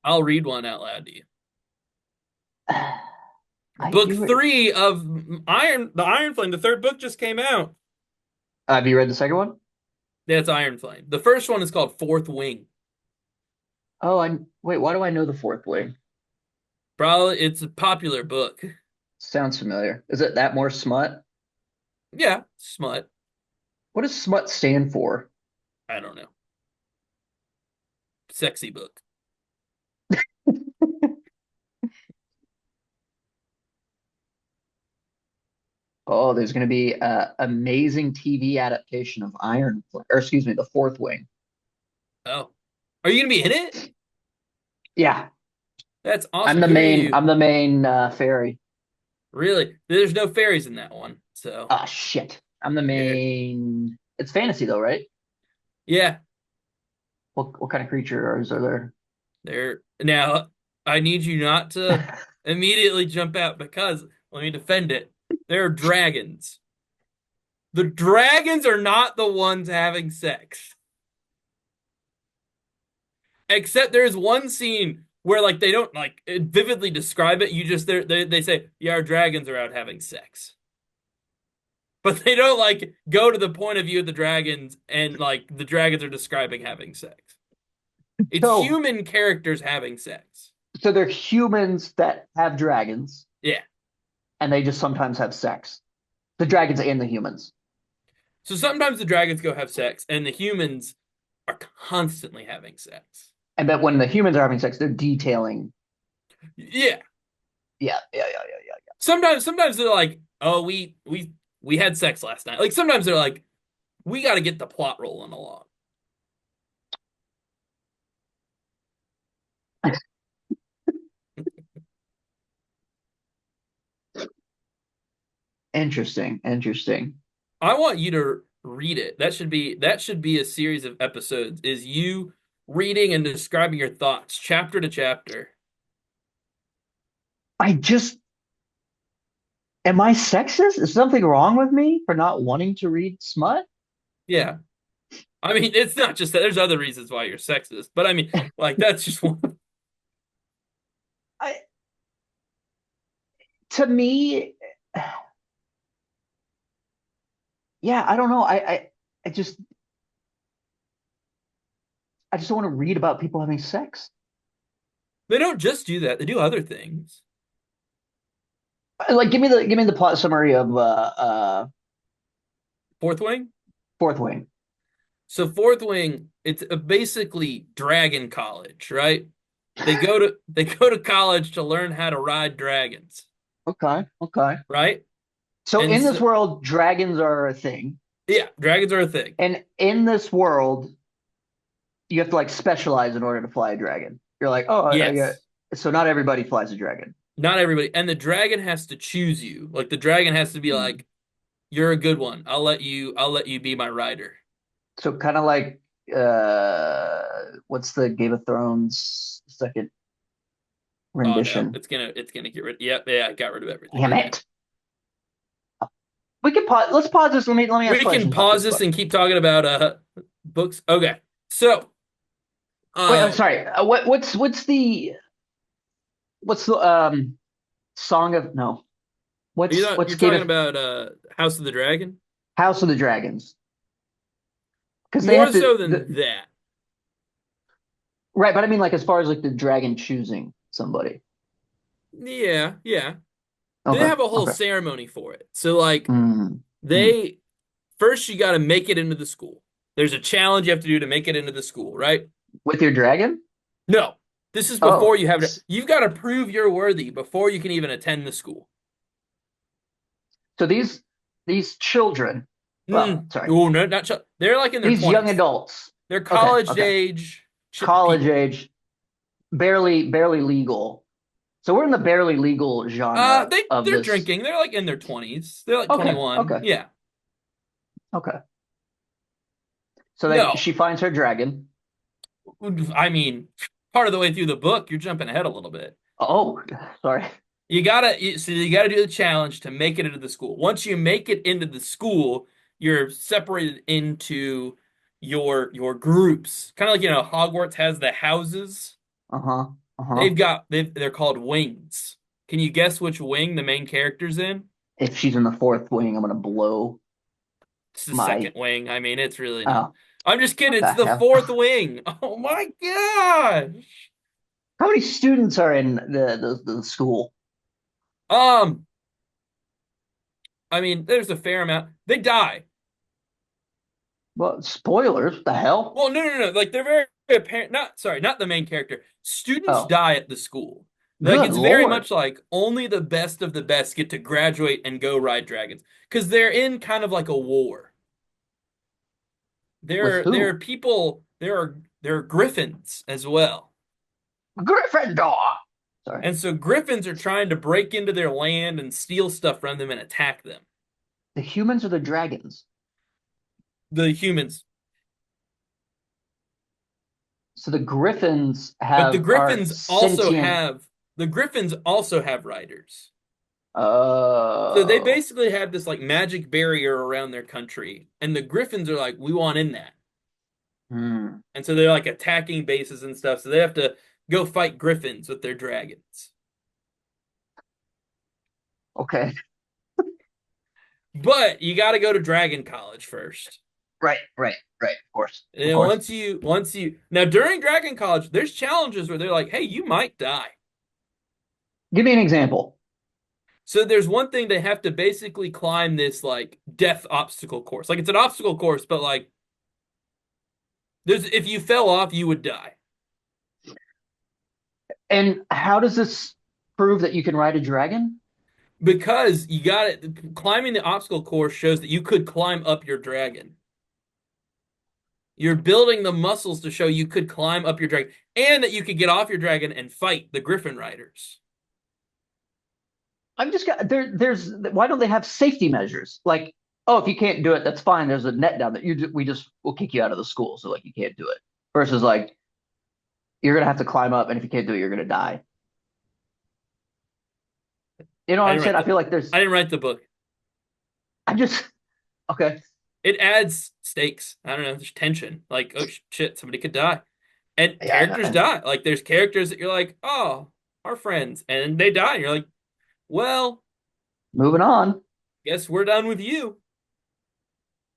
I'll read one out loud to you. I Book do it. three of the Iron Flame. The third book just came out. Have you read the second one? That's Iron Flame. The first one is called Fourth Wing. Oh, I wait. Why do I know the fourth wing? Probably it's a popular book. Sounds familiar. Is it that more smut? Yeah, smut. What does smut stand for? I don't know. Sexy book. Oh, there's going to be a amazing TV adaptation of or excuse me, the Fourth Wing. Oh, are you gonna be in it? Yeah, That's I'm awesome. the Who are main. you? I'm the main fairy. Really? There's no fairies in that one. So Ah, shit. I'm the yeah, main. It's fantasy though, right? yeah. What kind of creatures are there? There. Now, I need you not to immediately jump out because let me defend it. There are dragons. The dragons are not the ones having sex. Except there's one scene where like they don't like vividly describe it. You just they say, "Yeah, our dragons are out having sex." But they don't like go to the point of view of the dragons and like the dragons are describing having sex. It's So, human characters having sex. so they're humans that have dragons, Yeah. and they just sometimes have sex. The dragons and the humans. So sometimes the dragons go have sex and the humans are constantly having sex. I bet when the humans are having sex, they're detailing. Yeah. Yeah. Sometimes they're like, "Oh, we had sex last night." Like sometimes they're like, "We got to get the plot rolling along." Interesting. Interesting. I want you to read it. That should be a series of episodes is you reading and describing your thoughts chapter to chapter. I just am I sexist? Is something wrong with me for not wanting to read smut? Yeah. I mean, it's not just that. There's other reasons why you're sexist, but I mean, like that's just one. I to me, yeah, I don't know. I just I just don't want to read about people having sex. They don't just do that. They do other things. Like give me the plot summary of Fourth Wing. Fourth Wing. So Fourth Wing, it's basically Dragon College, right? They go to college to learn how to ride dragons, Okay, okay. right? So And in this so, world, dragons are a thing, yeah, dragons are a thing. and in this world, you have to like specialize in order to fly a dragon. You're like, oh, I get. Yes. So not everybody flies a dragon. Not everybody. And the dragon has to choose you. Like the dragon has to be Hmm. like, "You're a good one. I'll let you be my rider." So kind of like what's the Game of Thrones second Oh no, rendition? it's gonna get rid. Yep, yeah, I got rid of everything Damn again. it. We can pause. Let's pause this. Let me ask We can questions about pause this this book. and keep talking about books. Okay. So, Wait, I'm um sorry. What's the Song of no? you're not, What's you're Game talking of about House of the Dragon? House of the Dragons? Because they More have to so than that. right, but I mean like as far as like the dragon choosing somebody. Yeah, yeah. They Okay, have a whole okay. ceremony for it. So like Mm, mm. they first you got to make it into the school. There's a challenge you have to do to make it into the school, right? With your dragon? No. This is before Oh, you have to you've got to prove you're worthy before you can even attend the school. so these children, well, sorry, Oh, no, not they're like in their these young 20s. adults. They're Okay, college okay. age College people. age, barely legal. So we're in the barely legal genre of They're this. drinking. They're like in their 20s. They're like Okay, 21. okay, Yeah. okay. So No. she finds her dragon. I mean, part of the way through the book, you're jumping ahead a little bit. Oh, sorry. So you gotta do the challenge to make it into the school. Once you make it into the school, you're separated into your groups. Kind of like, Hogwarts has the houses. Uh-huh. Uh-huh. they're called wings. Can you guess which wing the main character's in? If she's in the fourth wing, I'm gonna blow It's the my. second wing. I mean, it's really not. Oh, I'm just what kidding. the It's the hell? fourth wing. Oh my gosh. How many students are in the school? Um, I mean, there's a fair amount. They die. Well, spoilers. The hell? Well, no. Like they're very apparent. Not sorry, not the main character. Students Oh, die at the school. Like good it's very Lord. much like only the best of the best get to graduate and go ride dragons because they're in kind of like a war. With There are who? people. There are griffins as well, Gryffindor. Sorry. and so griffins are trying to break into their land and steal stuff from them and attack them. The humans or the dragons? The humans, So the Griffins but have are sentient. the griffins also have riders. So they Oh, basically have this like magic barrier around their country, and the Griffins are like, we want in that. hmm. And so they're like attacking bases and stuff. So they have to go fight Griffins with their dragons. Okay. But you got to go to Dragon College first. Right. Of course. And Of then course. once you now during Dragon College, there's challenges where they're like, hey, you might die. Give me an example. So there's one thing they have to basically climb this like death obstacle course. Like it's an obstacle course, but like there's if you fell off, you would die. And how does this prove that you can ride a dragon? Because you got it. Climbing the obstacle course shows that you could climb up your dragon. You're building the muscles to show you could climb up your dragon and that you could get off your dragon and fight the Griffin Riders. I'm just got there. There's why don't they have safety measures? Like, oh, if you can't do it, that's fine. There's a net down there. We just will kick you out of the school. So like you can't do it. Versus like you're gonna have to climb up, and if you can't do it, you're gonna die. You know what I I'm didn't saying? write I the feel like there's. I didn't write the book. I'm just okay. It adds stakes. I don't know. There's tension. Like, oh shit, somebody could die, and Yeah, characters die. Like, there's characters that you're like, oh, our friends, and they die. And you're like, well, moving on. guess we're done with you.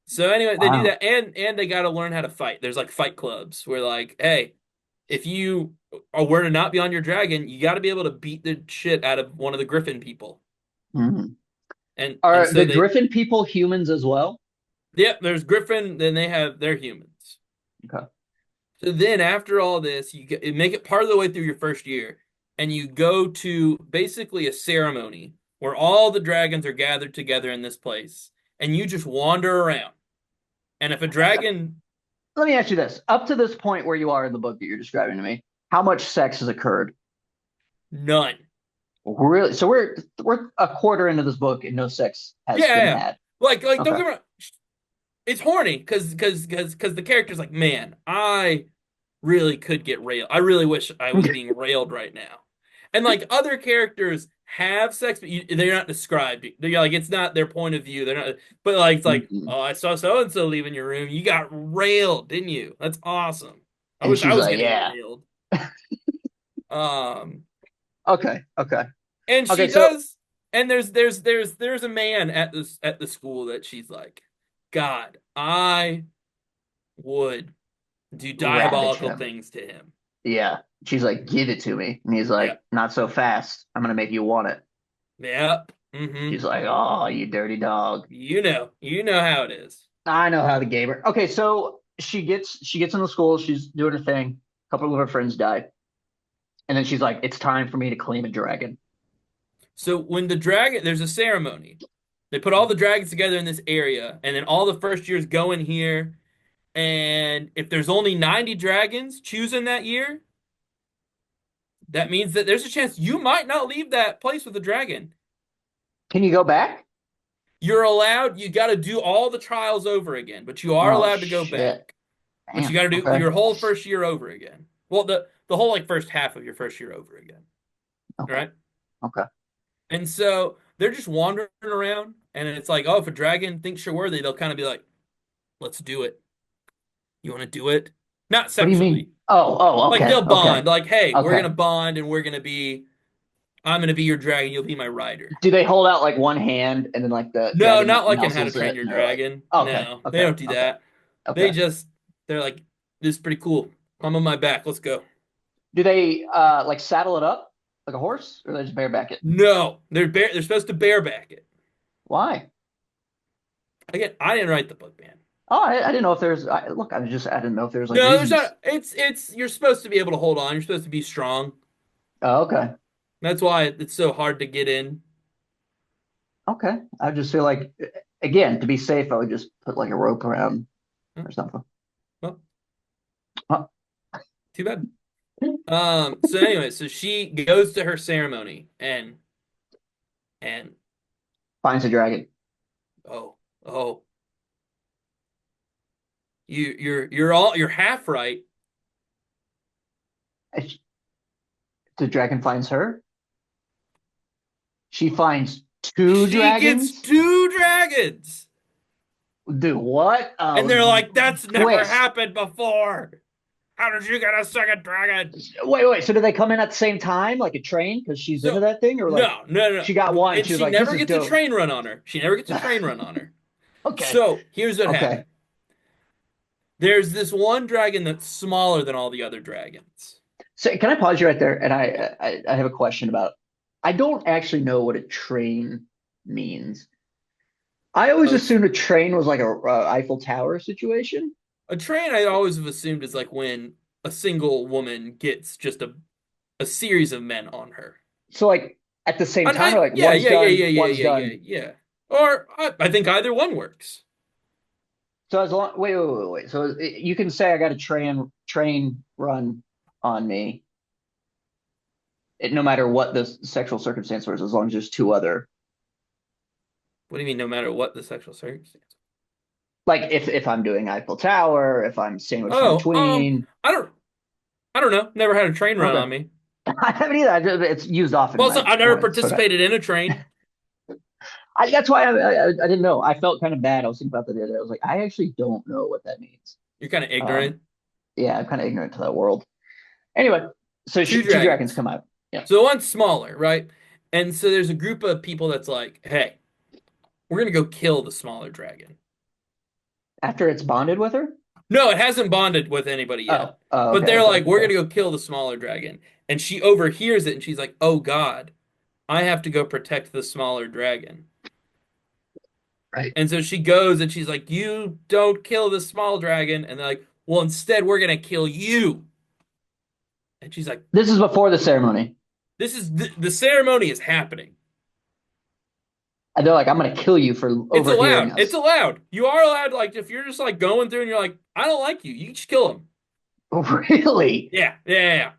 So anyway, they do Wow. that, and they got to learn how to fight. There's like fight clubs where like, hey, if you were to not be on your dragon, you got to be able to beat the shit out of one of the Griffin people. Mhm. And Are so the they, Griffin people humans as well? yeah, there's Griffin, then they have their humans. Okay. So then after all this, make it part of the way through your first year, and you go to basically a ceremony where all the dragons are gathered together in this place, and you just wander around. And if a dragon, Let me ask you this. Up to this point where you are in the book that you're describing to me, how much sex has occurred? none. Really? So we're a quarter into this book and no sex has been Yeah. had. Like don't Okay. get me wrong, it's horny because the character's like, man, I really could get railed. I really wish I was being railed right now. And like other characters have sex, but they're not described. They're like it's not their point of view. They're not. But like it's like, Mm-mm. oh, I saw so and so leaving your room. You got railed, didn't you? That's awesome. I And wish I she's was like, getting yeah. railed. Um, Okay. and Okay. she So does. And there's a man at the school that she's like, God, I would do ravage diabolical him. things to him. Yeah. She's like, give it to me. And he's Yeah. like, not so fast. I'm gonna make you want it. Yep. Mm-hmm. She's like, oh, you dirty dog. You know how it is. I know how the gamer. Okay, so she gets in the school, she's doing her thing. A couple of her friends die. And then she's like, it's time for me to claim a dragon. So when the dragon, there's a ceremony. They put all the dragons together in this area, and then all the first years go in here. And if there's only 90 dragons chosen that year, that means that there's a chance you might not leave that place with a dragon. Can you go back? You're allowed, you got to do all the trials over again, but you are Oh allowed to go shit. back. But you Damn. got to do Okay. your whole first year over again. Well, the whole like first half of your first year over again. All Okay. right? Okay. And so they're just wandering around, and it's like, oh, if a dragon thinks you're worthy, they'll kind of be like, let's do it. You want to do it? Not What do you mean? sexually. Like Okay, they'll okay, bond. Like, hey, we're okay. gonna bond, and I'm gonna be your dragon. You'll be my rider. Do they hold out like one hand and then like the No, dragon not like like in How to nuzzles Train it Your and they're like, Dragon. okay, No, they okay, don't do okay, that. They okay. just they're like, this is pretty cool. I'm on my back. Let's go. Do they like saddle it up like a horse, or they just bareback it? No, they're supposed to bareback it. Why? Again, I didn't write the book, man. Oh, I didn't know if there's. Look, I didn't know if there's like No, there's reasons. not. It's you're supposed to be able to hold on. You're supposed to be strong. Oh, okay, That's why it's so hard to get in. okay. I just feel like, again, to be safe, I would just put like a rope around Huh? or something. Well, Huh. too bad. So anyway, so she goes to her ceremony and Finds a dragon. oh, oh, you're half right. And the dragon finds her. She finds two She gets dragons. two dragons. Dude, what And a they're like, that's never twist! happened before. How did you get a second dragon? Wait. So do they come in at the same time, like a train, because she's into So that thing, or like she got no. one, And she was she like, "This never is gets a dope." train run on her. She never gets a train run on her. Okay, So here's what okay. happened. There's this one dragon that's smaller than all the other dragons. So can I pause you right there? And I have a question about. I don't actually know what a train means. I always A, assumed a train was like a Eiffel Tower situation. a train I always have assumed is like when a single woman gets just a series of men on her. So like at the same And time, or like yeah, one's yeah, yeah, done, yeah, yeah, one's yeah, done. yeah, yeah. Or I think either one works. So as long wait. So you can say I got a train run on me, no matter what the sexual circumstance was, as long as there's two other. What do you mean, no matter what the sexual circumstance? Like if I'm doing Eiffel Tower, if I'm sandwiched in Oh, between. I don't, I don't know. Never had a train run Okay. on me. I haven't either. It's used often Well, so I never when it's sort of. participated in a train. That's why I didn't know. I felt kind of bad. I was thinking about that the other day. I was like, I actually don't know what that means. You're kind of Um, ignorant. yeah, I'm kind of ignorant to that world. Anyway, so Two two dragons dragons. come out. Yeah. So one's smaller, right? And so there's a group of people that's like, hey, we're gonna go kill the smaller dragon. After it's bonded with her. No, it hasn't bonded with anybody yet. But Okay, they're okay, like, we're okay. gonna go kill the smaller dragon. And she overhears it and she's like, oh God, I have to go protect the smaller dragon. Right. And so she goes and she's like, you don't kill the small dragon. And they're like, well, instead, we're gonna kill you. And she's like, This is before the ceremony. this is the ceremony is happening. And they're like, I'm gonna kill you for It's overhearing allowed. It's us. allowed. You are allowed, like, if you're just like going through and you're like, I don't like you, you just kill him. Really? Yeah, yeah,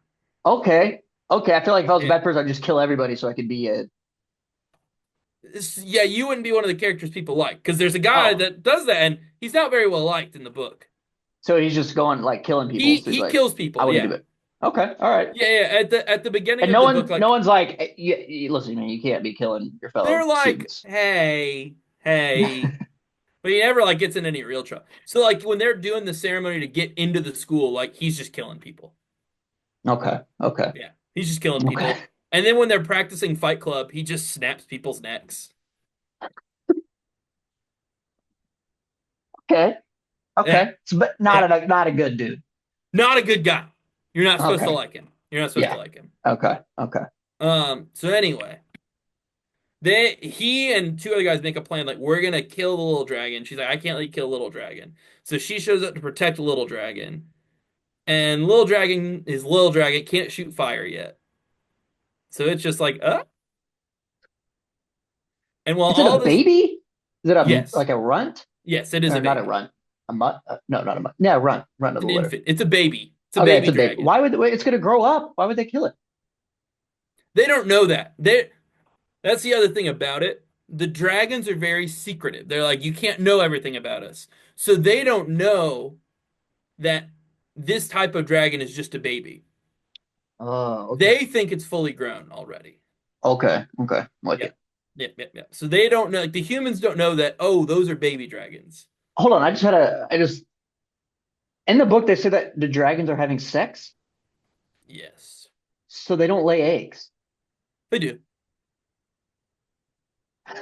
Okay. Okay. I feel like if I was a yeah. bad person, I'd just kill everybody so I could be a. Yeah, you wouldn't be one of the characters people like because there's a guy Oh, that does that and he's not very well liked in the book. so he's just going like killing people. He So he's he like, kills I people. wouldn't do Yeah, it. Okay. All right. yeah, yeah. At the beginning And of the book, no like one's like, listen, man, you can't be killing your they're fellow like, students. hey, but he never like gets in any real trouble. So like when they're doing the ceremony to get into the school, like he's just killing people. Okay. Okay. Yeah, he's just killing Okay. people. And then when they're practicing Fight Club, he just snaps people's necks. Okay. Yeah, Okay. So, but yeah. not a good dude. Not a good guy. You're not supposed to Okay. like him. You're not supposed to Yeah. like him. Okay. Okay. So anyway, he and two other guys make a plan like we're gonna kill the little dragon. She's like, I can't let you kill little dragon. So she shows up to protect little dragon. And little dragon is little dragon, can't shoot fire yet. So it's just like, and while Is it all a this baby? Is it a yes, like a runt yes, it is or a not a baby. runt? A mutt? No, not a mutt. Yeah, runt. Runt of It's the an litter. infant. It's a baby. It's a Okay, it's baby a baby. dragon. Why would wait, it's going to grow up? Why would they kill it? They don't know that. That's the other thing about it. The dragons are very secretive. They're like, you can't know everything about us. So they don't know that this type of dragon is just a baby. Oh, okay. They think it's fully grown already. Okay. Okay. I'm with you. Yep. Yep, yep, yep. So they don't know, like the humans don't know that, oh, those are baby dragons. Hold on. I just In the book, they say that the dragons are having sex, Yes, so they don't lay eggs. they do.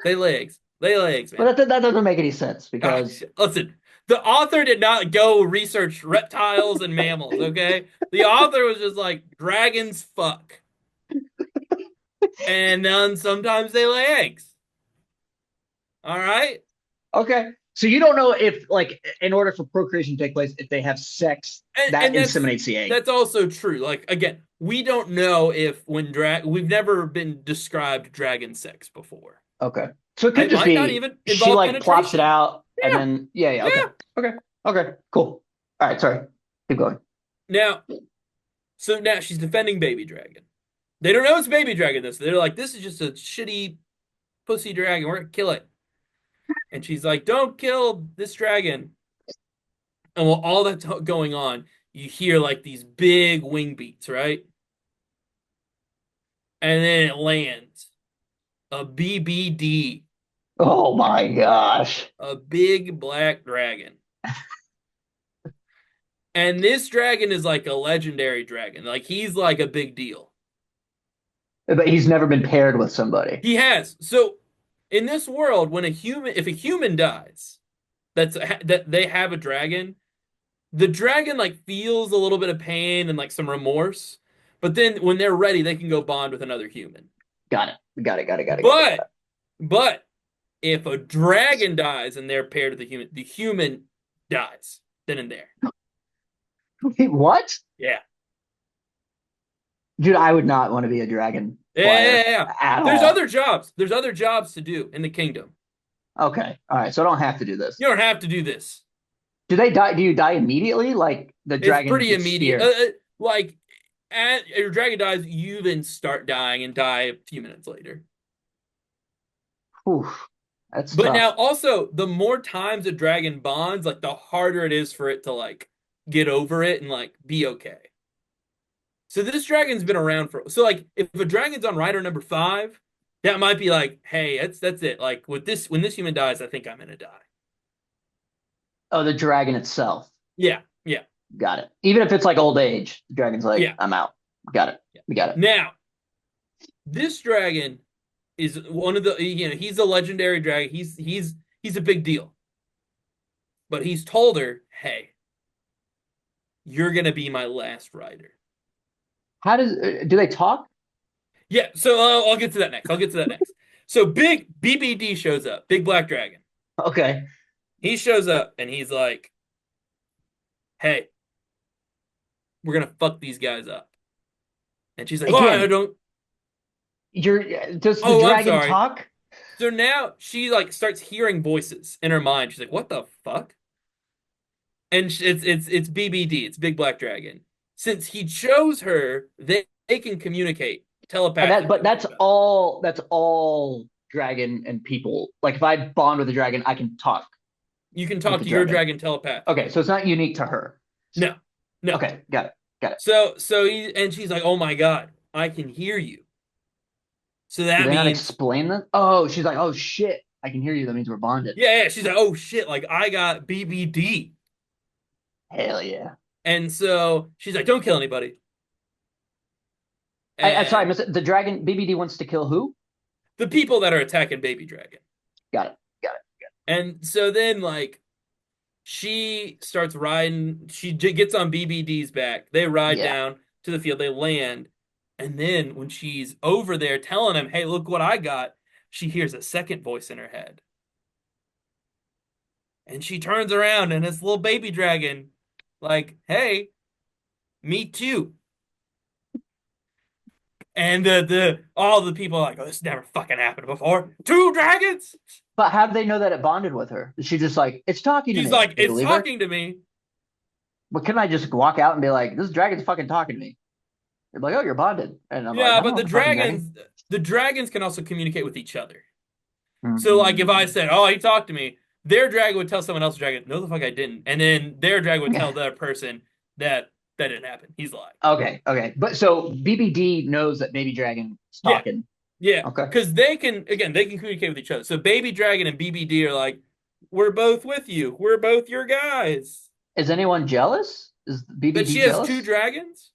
They lay eggs. They lay eggs, man. But that doesn't make any sense Ah, because listen, the author did not go research reptiles and mammals, okay? The author was just like, dragons fuck. And then sometimes they lay eggs. All right? okay. So you don't know if like in order for procreation to take place, if they have sex that And inseminates the egg. that's also true. Like again, we don't know if when we've never been described dragon sex before. Okay. So it could It just might not be even she involve like plops it penetration. out and Yeah, then yeah, okay. yeah. Okay. Okay. Cool. All right, sorry. Keep going. Now, so now she's defending baby dragon. They don't know it's baby dragon this. They're like, this is just a shitty pussy dragon. We're gonna kill it. And she's like, don't kill this dragon. And while all that's going on, you hear like these big wing beats, right? And then it lands a BBD, Oh my gosh. a big black dragon. And this dragon is like a legendary dragon. Like he's like a big deal. But he's never been paired with somebody. He has. So in this world, when a human, if a human dies, that they have a dragon, the dragon like feels a little bit of pain and like some remorse, but then when they're ready, they can go bond with another human. Got it. But but if a dragon dies and they're paired with the human dies then and there. Wait, what? Yeah. Dude, I would not want to be a dragon Yeah, yeah, flyer yeah, yeah. at There's all. other jobs. There's other jobs to do in the kingdom. Okay. All right. So I don't have to do this. You don't have to do this. Do they die? Do you die immediately? Like the It's dragon pretty gets immediate. speared? Like, your dragon dies, you then start dying and die a few minutes later. Whew, that's But now tough. also, the more times a dragon bonds, like the harder it is for it to like get over it and like be okay. So this dragon's been around for so like if a dragon's on rider number 5, that might be like, hey, that's it. Like with this, when this human dies, I think I'm gonna die. Oh, the dragon itself. Yeah, yeah, Got it. Even if it's like old age, the dragon's like, yeah, I'm out. Got it. yeah. We got it. Now, this dragon is one of the he's a legendary dragon. He's a big deal. But he's told her, hey, you're gonna be my last rider. How does do they talk? Yeah, so I'll get to that next. I'll get to that next. So big BBD shows up, big black dragon. Okay. He shows up and he's like, "Hey, we're gonna fuck these guys up." And she's like, "Oh, I Again, don't." you're does the Oh, I'm dragon sorry. talk? So now she like starts hearing voices in her mind. She's like, "What the fuck?" And it's BBD. It's big black dragon. Since he chose her, they can communicate And that telepathically but with each other. that's all dragon and people. Like if I bond with a dragon, I can talk You can with talk the to your dragon. dragon Okay, telepathically. so it's not unique to her. No, no. Okay, got it. Got it. So she's like, "Oh my God, I can hear you." So Do that they not means, explain that? Oh, she's like, oh shit, I can hear you. That means we're bonded. yeah, yeah. She's like, "Oh shit, like I got BBD." Hell yeah. And so she's like, "Don't kill anybody." I sorry, I And missed it. The dragon BBD wants to kill who? the people that are attacking Baby Dragon. Got it. Got it. And so then, like, she starts riding. She gets on BBD's back. They ride Yeah. down to the field. They land. And then when she's over there telling him, "Hey, look what I got," she hears a second voice in her head. And she turns around and it's little baby dragon, like, "Hey, me too." And the all the people are like, "Oh, this never fucking happened before. Two dragons?" But how do they know that it bonded with her? Is she just like, it's talking to She's me? like, They "It's believe her? talking to me." But can I just walk out and be like, this dragon's fucking talking to me? They're like, oh, you're bonded. And I'm like, Yeah, I don't but know the fucking dragon. the dragons can also communicate with each other. So like if I Mm. said, "Oh, he talked to me," their dragon would tell someone else's dragon, "No, the fuck I didn't," and then their dragon would tell the other person that that didn't happen. He's lying. Okay, okay. But so BBD knows that baby dragon is Yeah, talking. yeah, Okay. because they can communicate with each other. So Baby Dragon and BBD are like, "We're both with you. We're both your guys." Is anyone jealous? Is that BBD she has two jealous? dragons.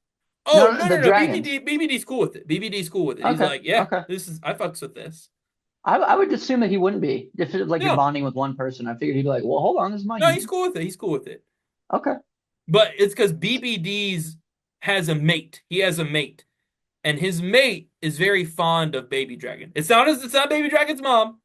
No, Oh, no, no, the no, no. dragons. BBD's cool with it. BBD's cool with it. He's Okay, like, yeah, okay. this is I fucks with this. I would assume that he wouldn't be if like you're No, bonding with one person. I figured he'd be like, well, hold on, this is my no, he's human. cool with it. He's cool with it. Okay, But it's because BBD's has a mate. He has a mate, and his mate is very fond of Baby Dragon. It's not Baby Dragon's mom.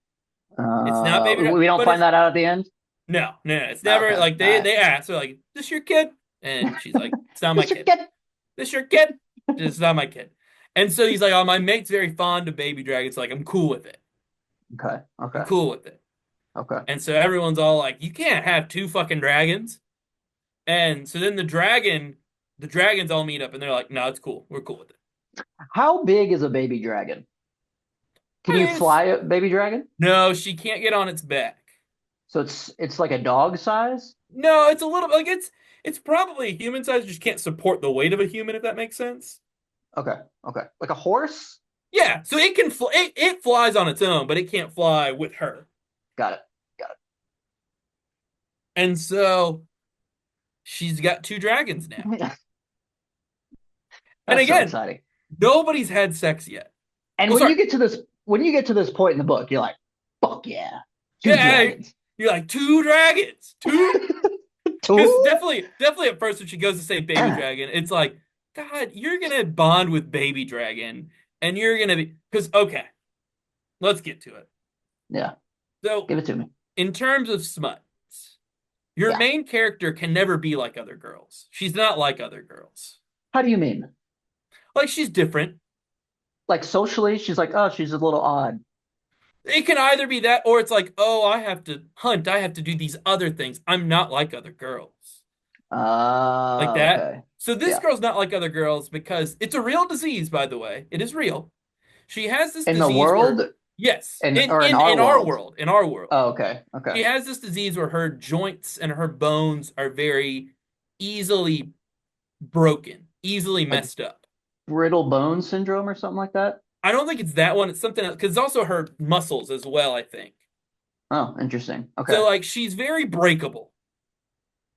It's not Baby Dragon, we don't but find it's that out at the end. no, no, no. It's never Okay, like all right. they ask. They're like, "This your kid?" And she's like, "It's not my Just your kid. kid. This your kid? It's not my kid." And so he's like, "Oh, my mate's very fond of Baby Dragon. So like, I'm cool with it. Okay, I'm okay, cool with it." okay. And so everyone's all like, "You can't have two fucking dragons." And so then the dragons all meet up, and they're like, "No, it's cool. We're cool with it." How big is a baby dragon? Can I you mean, it's fly a baby dragon? no, she can't get on its back. So it's like a dog size. No, it's a little like it's probably human size, just can't support the weight of a human, if that makes sense. Okay, okay, like a horse. Yeah, so it can fly, it flies on its own, but it can't fly with her. Got it, got And so she's got two dragons now. it. And That's so again, exciting. nobody's had sex yet. And Oh, sorry. when you get to this point in the book, you're like, fuck yeah, two Yeah, dragons. you're like two dragons, two. Because Two? definitely at first when she goes to say baby dragon, it's like, God, you're gonna bond with baby dragon, and you're gonna be because okay, let's get to it. Yeah, So give it to me. in terms of smut, your Yeah. main character can never be like other girls. She's not like other girls. How do you mean? Like she's different. Like socially, she's like, oh, she's a little odd. It can either be that or it's like, oh, I have to hunt. I have to do these other things. I'm not like other girls. Like that. Okay. So this Yeah. girl's not like other girls because it's a real disease, by the way. It is real. She has this In the disease where, world, yes, or in our world. in our world, Oh, okay. Okay. she has this disease where her joints and her bones are very easily broken, easily Like messed up. brittle bone syndrome or something like that. I don't think it's that one. It's something else because it's also her muscles as well, I think. Oh, interesting. Okay. So like she's very breakable.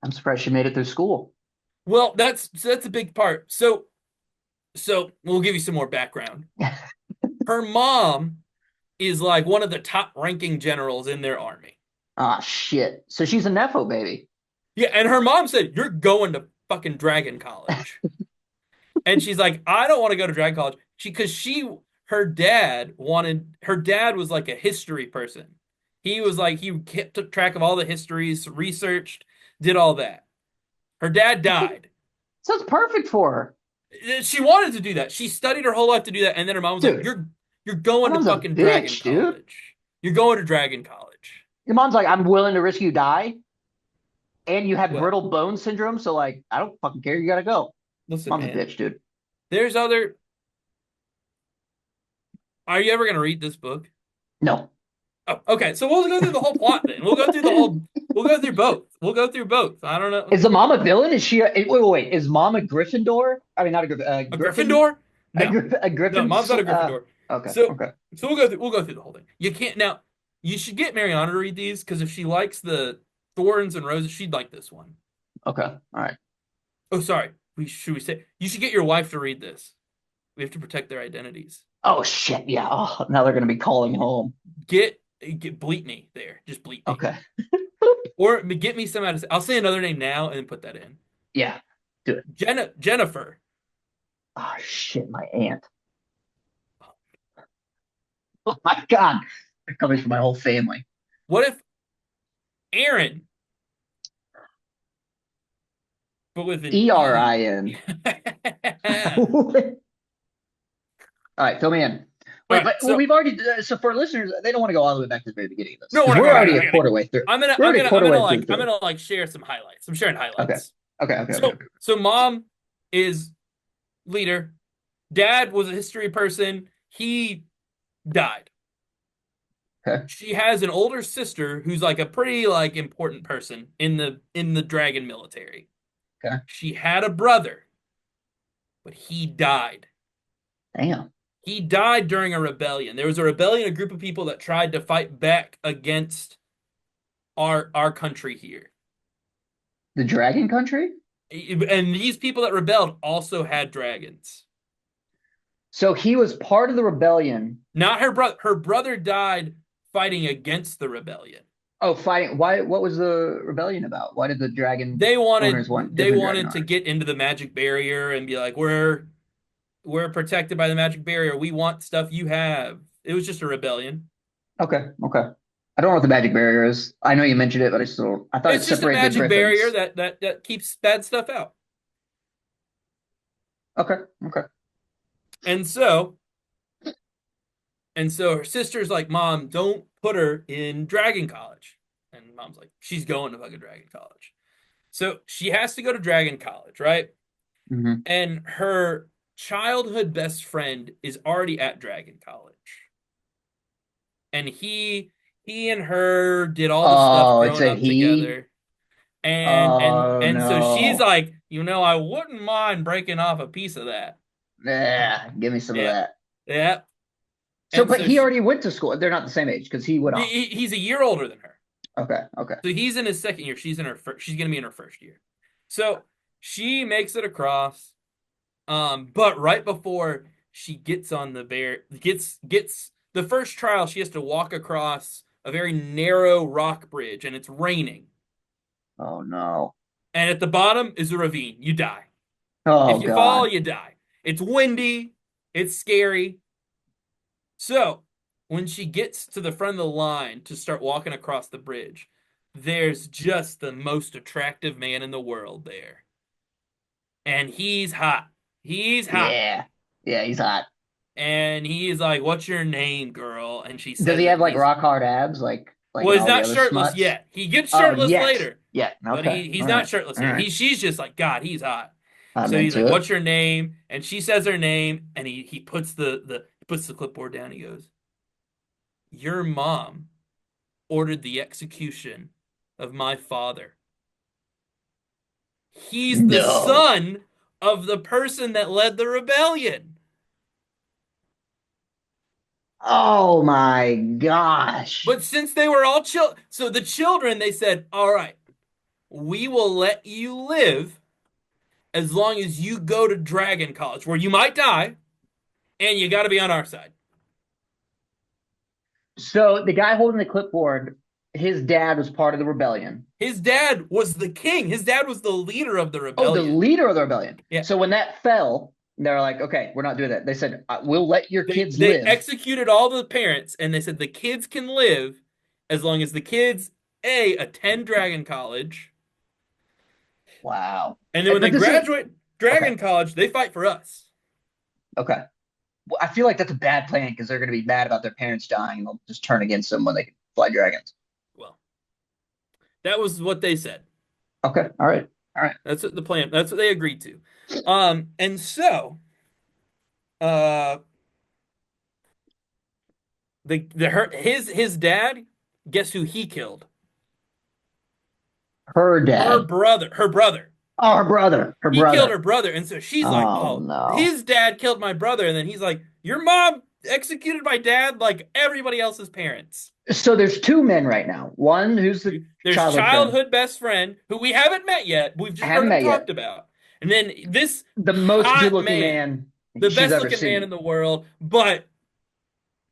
I'm surprised she made it through school. Well, that's a big part. So we'll give you some more background. Her mom is like one of the top ranking generals in their army. Ah, shit. So she's a Nepo baby. Yeah, and her mom said, "You're going to fucking Dragon College." And she's like, "I don't want to go to Dragon College." Because her dad was like a history person. He was like, he took track of all the histories, researched, did all that. Her dad died. Sounds perfect for her. She wanted to do that. She studied her whole life to do that. And then her mom was like, Dude, you're your going to mom's a fucking Dragon bitch, dude. College. You're going to Dragon College. Your mom's like, I'm willing to risk you die, and you have Well, brittle bone syndrome, so like, I don't fucking care. You gotta go. listen, Mom's a man. bitch, dude. There's other. Are you ever gonna read this book? No. Oh, okay. So we'll go through the whole plot then. We'll go through the whole. We'll go through both. We'll go through both. I don't know. Is the mom a villain? Is she? Wait. Is mom a Gryffindor? I mean, not a Griffin. A Griffin. Gryffindor? No, A no. Griffin. Mom's not a Gryffindor. Okay. So, Okay. so we'll go through the whole thing. You can't now. You should get Mariana to read these because if she likes the thorns and roses, she'd like this one. Okay. All right. Oh, sorry. We say you should get your wife to read this. We have to protect their identities. Oh shit. Yeah. Oh, now they're gonna be calling home. Get bleep me there. Just bleep me. Okay. Or get me some out of. I'll say another name now and then put that in. Yeah. Do it. Jennifer. Oh shit. My aunt. Oh my god. They're coming for my whole family. What if Aaron, but with an E? Erin. All right. Fill me in. All Wait, right, but well, we've already. So for listeners, they don't want to go all the way back to the very beginning of this no, we're because not we're going. already a quarter way through. We're already a quarter way through. I'm gonna like share some highlights. I'm sharing Okay. highlights. Okay. So mom is leader. Dad was a history person. He died. Okay. She has an older sister who's like a pretty like important person in the dragon military. Okay. She had a brother, but he died. Damn. He died during a rebellion. There was a rebellion, a group of people that tried to fight back against our country here. The Dragon Country? And these people that rebelled also had dragons. So he was part of the rebellion. Not her brother. Her brother died fighting against the rebellion. Oh, fighting. Why? What was the rebellion about? Why did the dragon They owners wanted want they different dragon wanted to owners? get into the magic barrier and be like, we're protected by the magic barrier. We want stuff you have. It was just a rebellion. Okay, okay. I don't know what the magic barrier is. I know you mentioned it, but I thought it It's just a separated the magic barrier griffins. that keeps bad stuff out. Okay, okay. And so and so her sister's like, Mom, don't put her in Dragon College. And Mom's like, she's going to fucking Dragon College. So she has to go to Dragon College, right? Hmm. And her childhood best friend is already at Dragon College. And he and her did all the stuff Oh, it's growing a up he. together. And Oh and so she's no. like, I wouldn't mind breaking off a piece of that. Yeah, give me some of Yeah. that. Yeah. So, And but so he already went to school. They're not the same age because he went off. he's a year older than her. Okay, okay. So he's in his second year. She's gonna be in her first year. So she makes it across. But right before she gets on the bear gets the first trial, she has to walk across a very narrow rock bridge and it's raining. Oh no. And at the bottom is a ravine. You die. Oh If you fall, God. you die. It's windy, it's scary. So when she gets to the front of the line to start walking across the bridge, there's just the most attractive man in the world there. And he's hot. He's hot. Yeah. Yeah, he's hot. And he's like, "What's your name, girl?" And she Does says he it, have and like he's rock hard abs like well, in he's all the not other shirtless smuts? yet. He gets Oh, shirtless yet. later, Yeah. but Okay. he's All not right. shirtless All yet. right. She's just like, God, he's hot. I'm So he's into like, it. "What's your name?" And she says her name, and he puts he puts the clipboard down. He goes, "Your mom ordered the execution of my father. He's the No. son of the person that led the rebellion." Oh my gosh. But since they were all so the children, they said, "All right, we will let you live as long as you go to Dragon College, where you might die, and you got to be on our side." So the guy holding the clipboard, his dad was part of the rebellion. His dad was the king. His dad was the leader of the Oh, the rebellion. leader of the rebellion. Yeah. So when that fell, they're like, okay, we're not doing that. They said, we'll let your kids They live. executed all the parents, and they said the kids can live as long as the kids attend Dragon College, Wow. and then when they But this is graduate okay. Dragon College, they fight for us. Okay. Well, I feel like that's a bad plan because they're going to be mad about their parents dying and they'll just turn against them when they can fly dragons. Well, that was what they said. Okay. All right. All right. That's what the plan. That's what they agreed to. And so, uh, his dad, guess who he killed? Her dad. Her brother. Oh, her brother. Her He killed brother. her brother, and so she's like, Oh "Oh, no. his dad killed my brother," and then he's like, "Your mom executed my dad like everybody else's parents." So there's two men right now. One who's the There's childhood friend. childhood best friend who we haven't met yet. We've I just heard haven't him met talked yet. about, and then this The most hot good-looking man, man the she's best ever looking man in seen. the world, but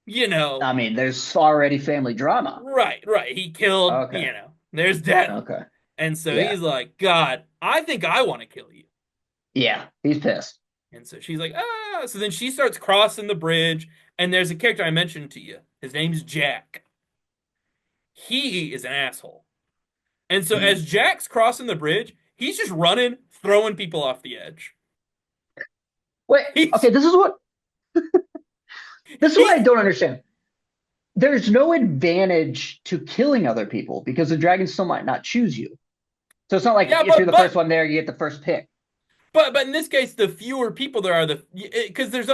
you know, I mean, there's already family drama. right. He killed, Okay. there's death. Okay. And so Yeah. he's like, God, I think I want to kill you. Yeah. He's pissed. And so she's like, ah. So then she starts crossing the bridge, and there's a character I mentioned to you. His name's Jack. He is an asshole. And so Hmm. as Jack's crossing the bridge, he's just running, throwing people off the edge. Wait. He's Okay. This is what I he's don't understand. There's no advantage to killing other people because the dragon still might not choose you. So it's not like yeah, if you're but the first one there, you get the first pick. but in this case, the fewer people there are, the because there's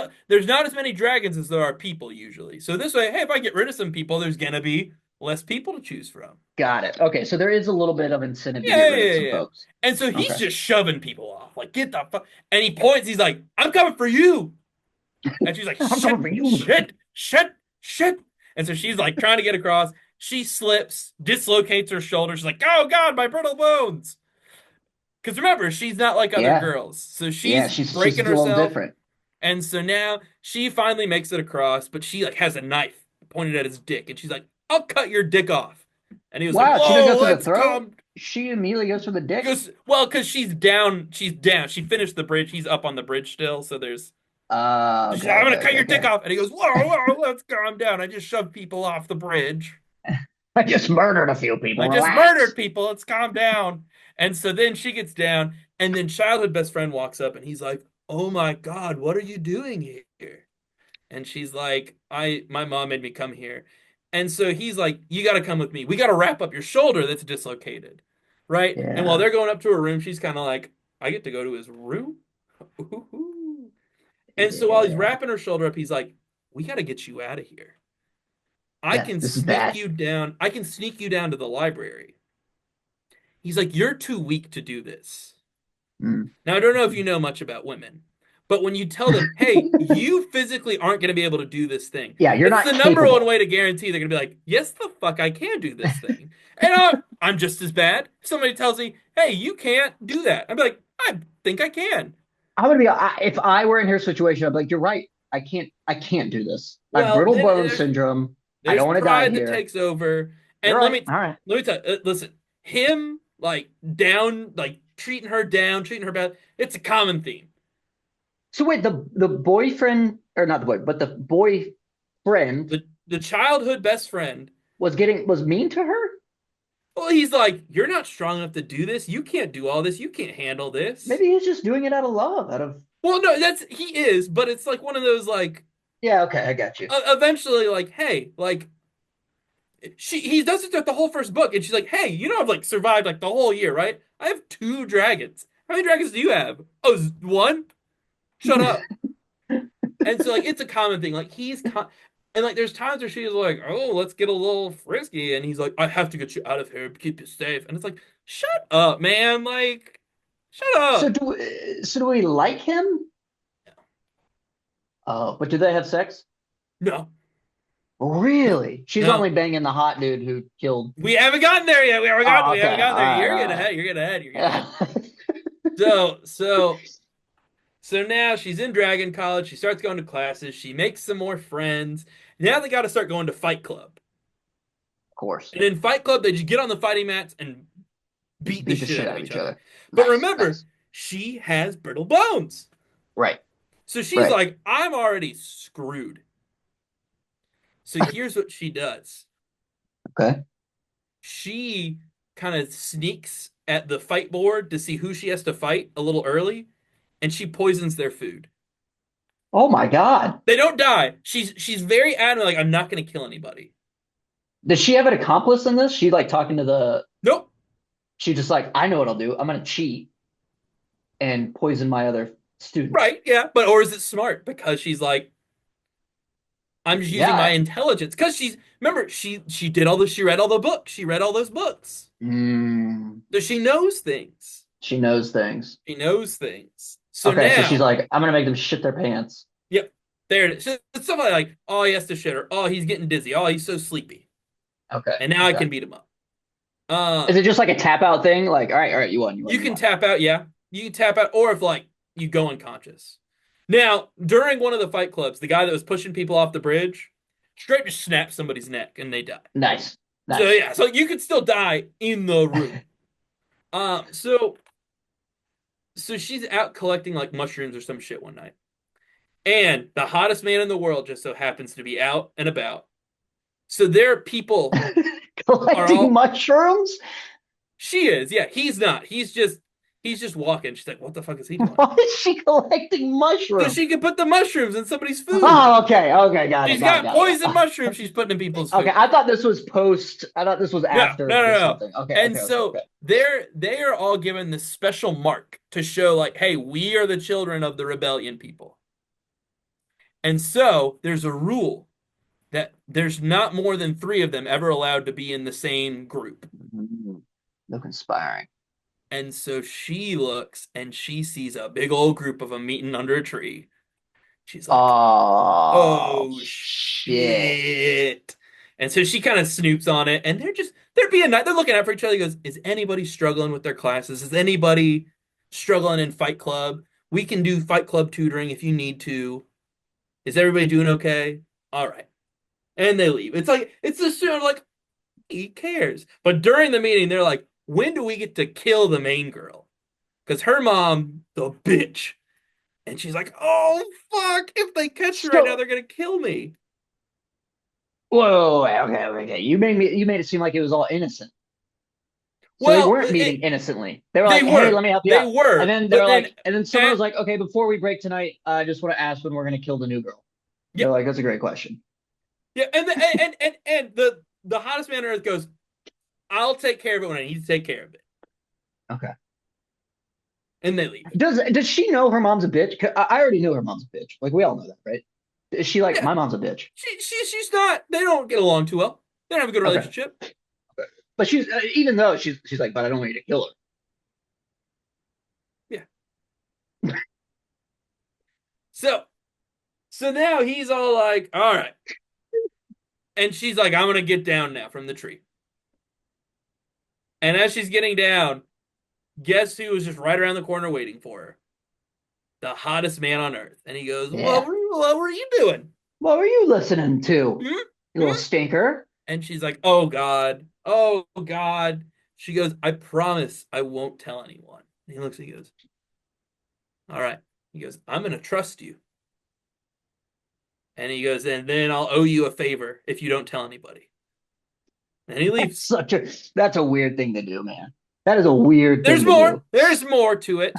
not as many dragons as there are people usually. So this way, hey, if I get rid of some people, there's gonna be less people to choose from. Got it. Okay. So there is a little bit of incentive to get rid of some Yeah. folks. And so he's Okay. just shoving people off, like get the fuck. And he points. He's like, "I'm coming for you." And she's like, I'm coming "Shit, for you. shit, shit, shit." And so she's like trying to get across. She slips, dislocates her shoulder. She's like, "Oh God, my brittle bones!" Because remember, she's not like other Yeah. girls. So Yeah, she's she's breaking a little herself. different. And so now she finally makes it across, but she like has a knife pointed at his dick, and she's like, "I'll cut your dick off." And he was like, Wow, she didn't go "Whoa, through the let's throat. calm." She immediately goes for the dick. Because well, because she's down. She's down. She finished the bridge. He's up on the bridge still. So there's. She's Okay, like, I'm gonna okay, cut okay, your dick okay. off, and he goes, "Whoa, whoa, let's calm down. I just shoved people off the bridge. I just murdered a few I people. just murdered Relax. people. Let's calm down." And so then she gets down, and then childhood best friend walks up, and he's like, "Oh my God, what are you doing here?" And she's like, my mom made me come here. And so he's like, you got to come with me. We got to wrap up your shoulder that's dislocated. Right? And while Yeah, they're going up to her room, she's kind of like, I get to go to his room? Ooh. And so while he's yeah. wrapping her shoulder up, he's like, we got to get you out of here. I Yes, can this is sneak bad. you down. I can sneak you down to the library. He's like, you're too weak to do this. Mm. Now, I don't know if you know much about women, but when you tell them, hey, you physically aren't going to be able to do this thing, Yeah, you're it's not the number one capable. way to guarantee they're going to be like, yes, the fuck, I can do this thing. And I'm just as bad. If somebody tells me, hey, you can't do that, I'm like, I think I can. If I were in her situation, I'd be like, you're right. I can't do this. I have Well, brittle then bone syndrome. I there's don't want to die pride that here. takes over. You're And right. All right. let me tell you, listen, him like down, like treating her down, treating her bad, it's a common theme. So wait, the boyfriend or not the boy, but the boyfriend The childhood best friend. was mean to her? Well, he's like, you're not strong enough to do this. You can't do all this. You can't handle this. Maybe he's just doing it out of love, out of Well, no, that's he is, but it's like one of those like yeah, okay, I got you. eventually like, hey, like he does it throughout the whole first book, and she's like, hey, you know I've like survived like the whole year, right? I have two dragons. How many dragons do you have? Oh, one? Shut up. And so like it's a common thing. Like and like there's times where she's like, oh, let's get a little frisky, and he's like, I have to get you out of here, keep you safe. And it's like, shut up, man. Like, shut So up. do we like him? Oh, but do they have sex? No, no, Really? She's no. only banging the hot dude who killed. We haven't gotten there yet. Oh, We okay. haven't gotten All there. right, You're getting all ahead. You're getting ahead. You're getting ahead. right. So, so, so now she's in Dragon College. She starts going to classes. She makes some more friends. Now they got to start going to Fight Club. Of course. And in Fight Club, they just get on the fighting mats and beat the Beat the shit shit out out of of each each other. other. But Nice, remember, nice. she has brittle bones. Right, So she's right. like, I'm already screwed. So here's what she does. Okay. She kind of sneaks at the fight board to see who she has to fight a little early, and she poisons their food. Oh my God. They don't die. She's very adamant, like, I'm not gonna kill anybody. Does she have an accomplice in this? She like talking to the. Nope. She just like, I know what I'll do. I'm gonna cheat and poison my other students. Right, yeah. But or is it smart? Because she's like, I'm just using my Yeah. intelligence. Because she's remember, she did all this, she read all the books. She read all those books. Mm, So she knows things. she knows things. She knows things. So Okay, so she's now, like, I'm gonna make them shit their pants. yep, there it is. So it's somebody like, oh, he has to shit, or oh, he's getting dizzy. Oh, he's so sleepy. Okay, And now I okay. can beat him up. Is it just like a tap out thing? Like, all right, you won, you won, You you can won. tap out, yeah. You can tap out, or if like you go unconscious. Now, during one of the fight clubs, the guy that was pushing people off the bridge straight just snaps somebody's neck and they die. Nice, So nice. yeah, so you could still die in the room. So she's out collecting like mushrooms or some shit one night. And the hottest man in the world just so happens to be out and about. So there are people are Collecting all mushrooms? she is, yeah, he's not. He's just walking. She's like, what the fuck is he doing? Why is she collecting So mushrooms? she can put the mushrooms in somebody's food. Oh, okay, okay, got it, She's got it, got got it. poison mushrooms she's putting in people's Okay, food. I thought this was post. I thought this was No, after no, no, the no. something. Okay, And okay, okay, so okay. they are all given this special mark to show like, hey, we are the children of the rebellion people. And so there's a rule that there's not more than three of them ever allowed to be in the same group. Mm, look inspiring. And so she looks and she sees a big old group of them meeting under a tree. She's like, Oh oh shit! shit. And so she kind of snoops on it, and they're being nice. They're looking out for each other. He goes, "Is anybody struggling with their classes? Is anybody struggling in Fight Club? We can do Fight Club tutoring if you need to. Is everybody doing okay? All right." And they leave. It's like it's just like he cares. But during the meeting, they're like, "When do we get to kill the main girl? Because her mom, the bitch." And she's like, "Oh fuck! If they catch me right now, So, they're gonna kill me." whoa, okay. You made it seem like it was all innocent. So they Well, weren't meeting innocently. They were they like, "Hey, were, let me help you they out." And were, then they but were then like, and then someone at was like, "Okay, before we break tonight, I just want to ask when we're gonna kill the new girl." yeah, They're like, "That's a great question." yeah, and the hottest man on earth goes, "I'll take care of it when I need to take care of it," Okay. and they leave. Does she know her mom's a bitch? 'Cause I already knew her mom's a bitch. Like we all know that, right? Is she like Yeah, my mom's a bitch? she's not. They don't get along too well. They don't have a good Okay. relationship. But she's even though she's like, but I don't want you to kill Yeah. So so now he's all like, "All right," and she's like, "I'm gonna get down now from the tree." And as she's getting down, guess who was just right around the corner waiting for her? The hottest man on earth. And he goes, her. Yeah. what were you doing? What were you listening to, you Hmm? little Hmm? stinker? And she's like, "Oh God. Oh God." She goes, "I promise I won't tell anyone." And he looks and he goes, "All right." He goes, "I'm going to trust you." And he goes, "And then I'll owe you a favor if you don't tell anybody." And he That's leaves. such a that's a weird thing to do, man. That is a weird thing There's to more. do. There's more to it.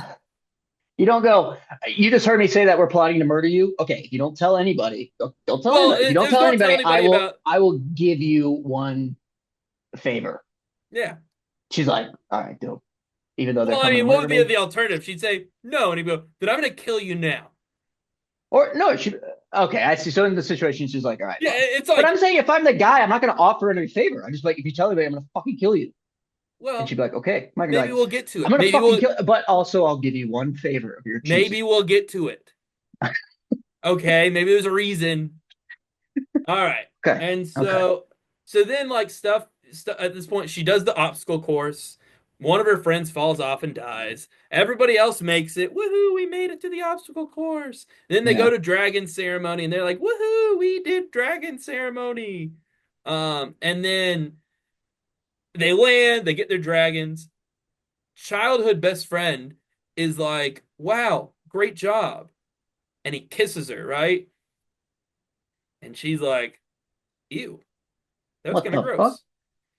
You don't go, you just heard me say that we're plotting to murder you. Okay, if you don't tell anybody, don't tell Well, anybody. If you don't there's tell don't tell anybody, I anybody will about. I will give you one favor. Yeah. She's like, all right, dope. Even though they're Well, I coming to mean, what murder would be me. the alternative? She'd say no, and he'd go, "Then I'm going to kill you now." Or no, she okay, I see. So in the situation, she's like, all right, Yeah, fine. it's But I'm like, saying if I'm the guy, I'm not gonna offer any favor. I'm just like, if you tell anybody, I'm gonna fucking kill you. And she'd well, be like, okay. I'm not gonna be maybe like, we'll get to I'm it. gonna fucking kill, but also I'll give you one favor of your choosing. Maybe we'll get to it. Okay, maybe there's a reason. All right. Okay. And Okay. so then like stuff at this point she does the obstacle course. One of her friends falls off and dies. Everybody else makes it. Woohoo, we made it to the obstacle course. Then they go Yeah. to dragon ceremony and they're like, "Woohoo, we did dragon ceremony." And then they land, they get their dragons. Childhood best friend is like, "Wow, great job." And he kisses her, right? And she's like, "Ew, that was What kind of the fuck? gross."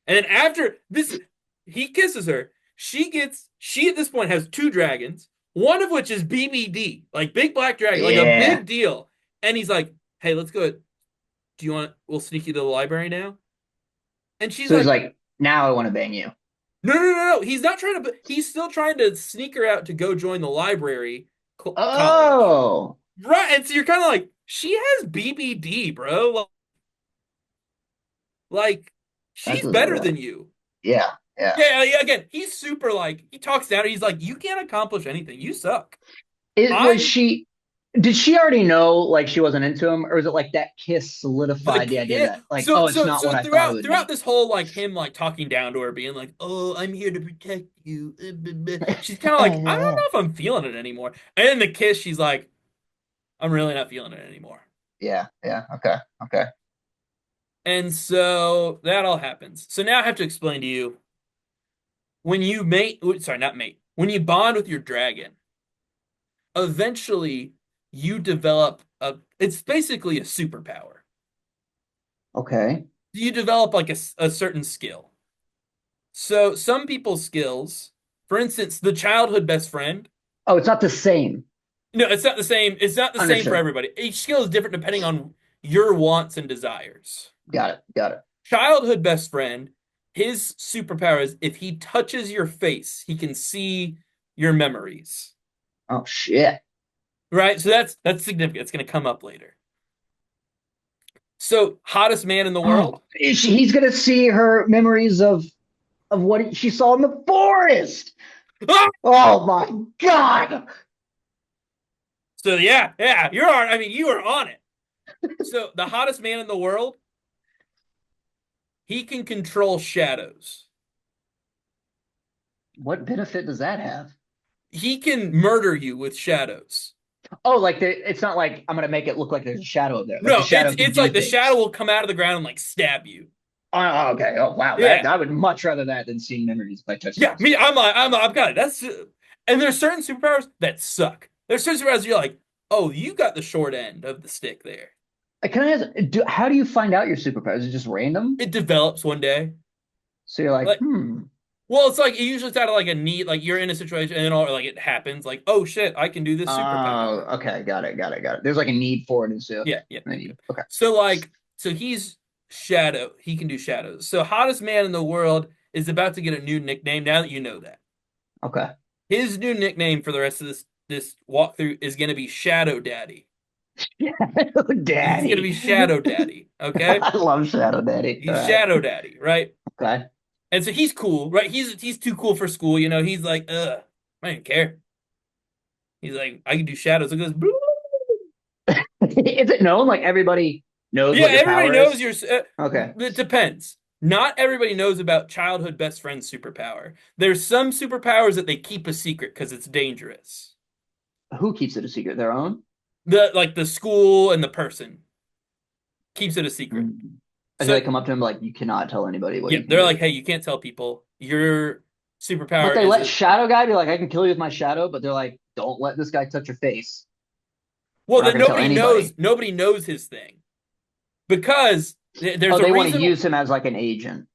And then after this, he kisses her. She at this point has two dragons, one of which is BBD, like big black dragon, like a Yeah. big deal. And he's like, "Hey, let's go. Do you want? We'll sneak you to the library now." And she's So he's like, like, now I want to bang you. No. He's not trying to. He's still trying to sneak her out to go join the library college, Oh, right? And so you're kind of like, she has BBD, bro. Like, that's she's better than you. yeah, yeah. Yeah, again, he's super like he talks down. He's like, "You can't accomplish anything. You suck." It was I'm she. Did she already know like she wasn't into him, or was it like that kiss the solidified the idea kid. that like, oh, it's not what I thought it would Throughout be? this whole like him like talking down to her, being like, "Oh, I'm here to protect you." She's kind of like, "I don't know if I'm feeling it anymore." And then the kiss, she's like, "I'm really not feeling it anymore." Yeah, yeah. Okay, okay. And so that all happens. So now I have to explain to you when you mate. Sorry, not mate. When you bond with your dragon, eventually you develop a. It's basically a superpower. Okay. You develop like a certain skill. So some people's skills, for instance, the childhood best friend. Oh, it's not the same. No, it's not the same. It's not the same for Understood. everybody. Each skill is different depending on your wants and desires. Got it. Got it. Childhood best friend, his superpower is if he touches your face, he can see your memories. Oh shit. Right? So that's significant. It's going to come up later. So, hottest man in the Oh, world? he's gonna see her memories of what she saw in the forest. Ah! Oh my god. So yeah, you're on. I mean, you are on it. So the hottest man in the world, he can control shadows. What benefit does that have? He can murder you with shadows. Oh, like it's not like I'm gonna make it look like there's a shadow there. Like the No, shadow can it's do like the shadow things. will come out of the ground and like stab you. Oh, okay. Oh, wow. That Yeah, I would much rather that than seeing memories by touching yeah. things. Me, I've got it. That's and there's certain superpowers that suck. There's certain superpowers you're like, oh, you got the short end of the stick there. Can I ask, how do you find out your superpowers? Is it just random? It develops one day. So you're like, Like, hmm. well, it's like it usually out of like a need, like you're in a situation and then all like it happens, like, oh shit, I can do this superpower. Oh, okay. Got it. Got it. Got it. There's like a need for it. And so, Yeah, yeah, and yeah, then yeah. okay. So like, so he's shadow. He can do shadows. So hottest man in the world is about to get a new nickname. Now that you know that, Okay. his new nickname for the rest of this walkthrough is gonna be Shadow Daddy. He's gonna be Daddy. Shadow Daddy. Okay, I love Shadow Daddy. All he's right. Shadow Daddy, right? Okay. And so he's cool, right? He's too cool for school. You know, he's like, I don't care. He's like, I can do shadows. It goes, "Boo." Is it known? Like everybody knows Yeah, what your everybody power knows is? your. Okay. It depends. Not everybody knows about childhood best friend superpower. There's some superpowers that they keep a secret because it's dangerous. Who keeps it a secret? Their own? The like the school and the person keeps it a secret. Mm. Do So they come up to him like you cannot tell anybody what yeah, you can they're do? like, hey, you can't tell people your But superpower they is let a. Shadow Guy be like, I can kill you with my shadow, but they're like, don't let this guy touch your face. Well, We're not then gonna tell anybody. nobody knows his thing because there's Oh, a they want to reason use him as like an agent.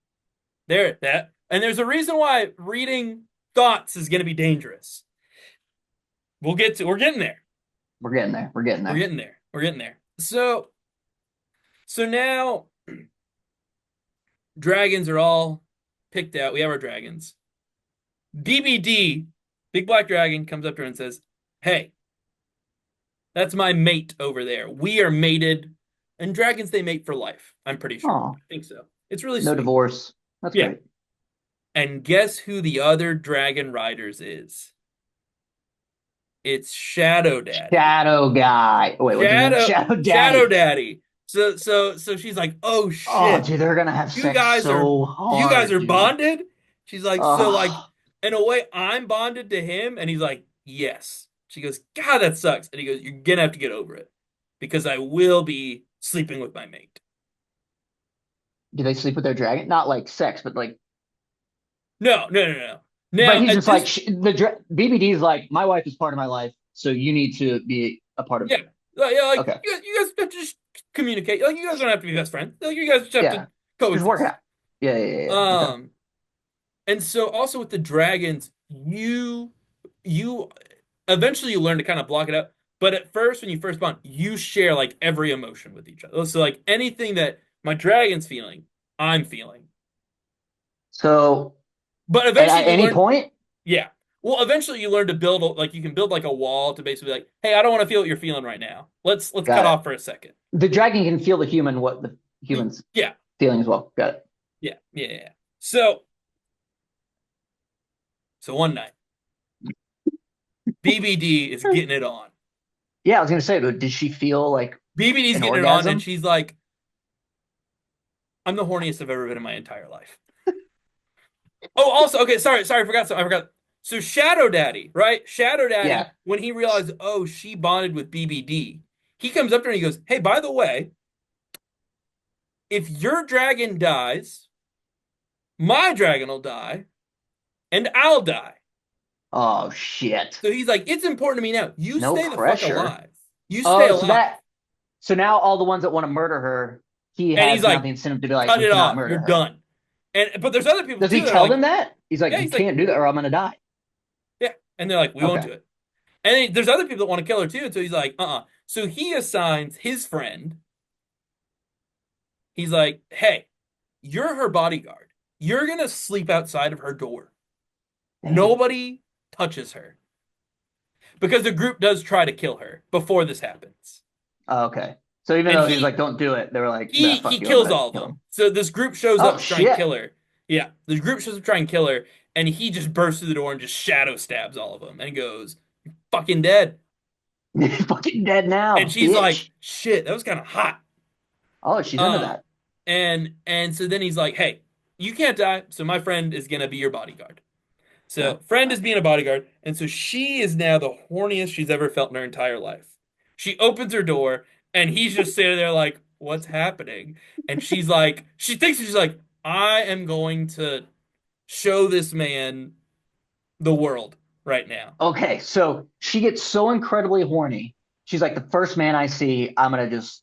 there that and there's a reason why reading thoughts is going to be dangerous. We're getting there. We're getting there. We're getting We're there. getting there. We're getting there. So now dragons are all picked out. We have our dragons. BBD, Big Black Dragon, comes up to her and says, "Hey, that's my mate over there. We are mated, and dragons they mate for life. I'm pretty sure. Oh, I think so. It's really no sweet. divorce. That's Yeah. great. And guess who the other dragon riders is? It's Shadow Daddy. Shadow Guy. Wait, what's his name? Shadow Shadow Daddy. Daddy. So she's like, "Oh Oh, shit. dude, they're gonna have You sex guys are so you guys hard, are dude. bonded?" She's like, "So like Oh, in a way I'm bonded to him." And he's like, "Yes." She goes, "God, that sucks." And he goes, "You're gonna have to get over it because I will be sleeping with my mate." do they sleep with their dragon? Not like sex, but like. No, no, no, no. But Now he's at just like this BBD is like, my wife is part of my life, so you need to be a part of. yeah. Yeah, like Okay, you guys have to just communicate. Like you guys don't have to be best friends. Like you guys just have yeah, to just work it coexist. out. Yeah, yeah, yeah. Yeah. Okay. Um And so also with the dragons, you eventually you learn to kind of block it out. But at first, when you first bond, you share like every emotion with each other. So like anything that my dragon's feeling, I'm feeling. So But at eventually you any learn, point, yeah. Well, eventually you learn to build like you can build like a wall to basically like, hey, I don't want to feel what you're feeling right now. Let's cut got it. off for a second. The dragon can feel the human what the human's Yeah, feeling as well. Got it. yeah, yeah, yeah. So one night, BBD is getting it on. Yeah, I was gonna say, but did she feel like BBD's an getting it on, and orgasm? she's like, I'm the horniest I've ever been in my entire life. Oh, also, okay, sorry, I forgot. I forgot. So Shadow Daddy, right? Shadow Daddy, Yeah. when he realized, oh, she bonded with BBD, he comes up to her and he goes, "Hey, by the way, if your dragon dies, my dragon will die, and I'll die." Oh shit. So he's like, "It's important to me now. You No stay the fuck pressure. alive. You stay Oh, so alive." that so now all the ones that want to murder her, he And he's has now like, the incentive to be like, "Cut we it cannot off. murder You're her. done." And but there's other people Does too he that are tell them like, that? He's like, "Yeah." you He's like, can't do that or I'm gonna die. "Yeah," and they're like, "We won't Okay. do it." And then there's other people that want to kill her too. So he's like, So he assigns his friend. He's like, hey, you're her bodyguard. You're gonna sleep outside of her door. Dang. Nobody touches her because the group does try to kill her before this happens. Oh, okay. So even And though he's like, don't do it, they were like, nah, he fuck you, I'm kills gonna all of kill them. him. So this group shows Oh up to try and shit. kill her. Yeah, the group shows up to try and kill her, and he just bursts through the door and just shadow stabs all of them and goes, "Fucking dead." You're fucking dead And now, she's like, bitch. "Shit, that was kind of hot." Oh, she's into Um, that. And so then he's like, "Hey, you can't die, so my friend is gonna be your bodyguard." Okay. So friend is being a bodyguard, and so she is now the horniest she's ever felt in her entire life. She opens her door, and he's just sitting there like, "What's happening?" And she's like, she thinks she's like, "I am going to show this man the world right now." Okay, so she gets so incredibly horny. She's like, the first man I see, I'm gonna just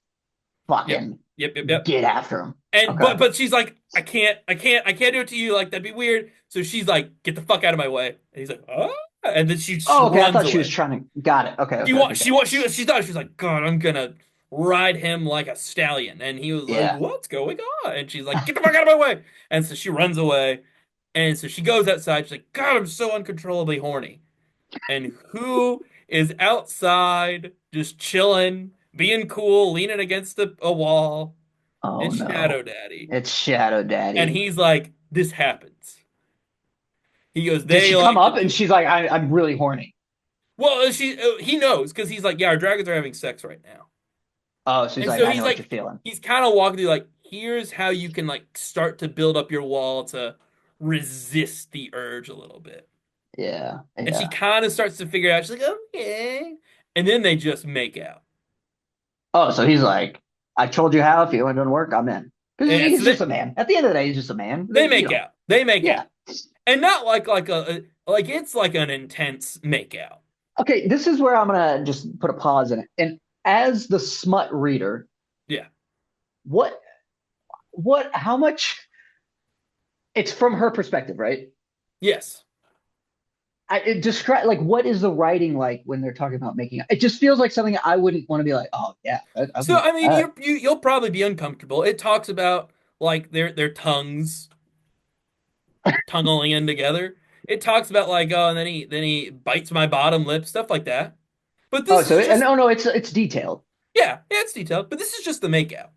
Yep, fucking yep, yep, yep. get after him. And Okay. but she's like, I can't do it to you. Like that'd be weird. So she's like, "Get the fuck out of my way." And he's like, "Oh," and then she Oh, okay. I runs thought she was away. trying to. Got it. Okay. She Okay. wa Okay. she Okay. wa she thought she was like, "God, I'm gonna ride him like a stallion," and he was like, Yeah. "What's going on?" And she's like, "Get the fuck out of my way!" And so she runs away, and so she goes outside. She's like, "God, I'm so uncontrollably horny." And who is outside just chilling, being cool, leaning against a wall? Oh It's no. Shadow Daddy, It's Shadow and Daddy. he's like, "This happens." He goes, Does "They she come like to up and do." she's like, I'm really horny. Well, he knows because he's like, "Yeah, our dragons are having sex right now." Oh, she's And like, so I know what you're feeling. he's kind of walking through like, here's how you can like start to build up your wall to resist the urge a little bit. Yeah. And she Yeah. kind of starts to figure it out. She's like, okay. And then they just make out. Oh, so he's like, I told you how. If it doesn't work, I'm in. Because And he's so just a man. At the end of the day, he's just a man. they You make know. out. They make out. Yeah. And not like like it's like an intense make out. Okay. This is where I'm gonna just put a pause in it. And as the smut reader, Yeah. what, how much? It's from her perspective, right? Yes. It describe like what is the writing like when they're talking about making it just feels like something I wouldn't want to be like, oh yeah, I'm So here I for mean, that. you'll probably be uncomfortable. It talks about like their tongues tunnelling in together. It talks about like, oh, and then he bites my bottom lip, stuff like that. But Oh, this so is just, no, it's detailed. yeah, it's detailed. But this is just the makeout.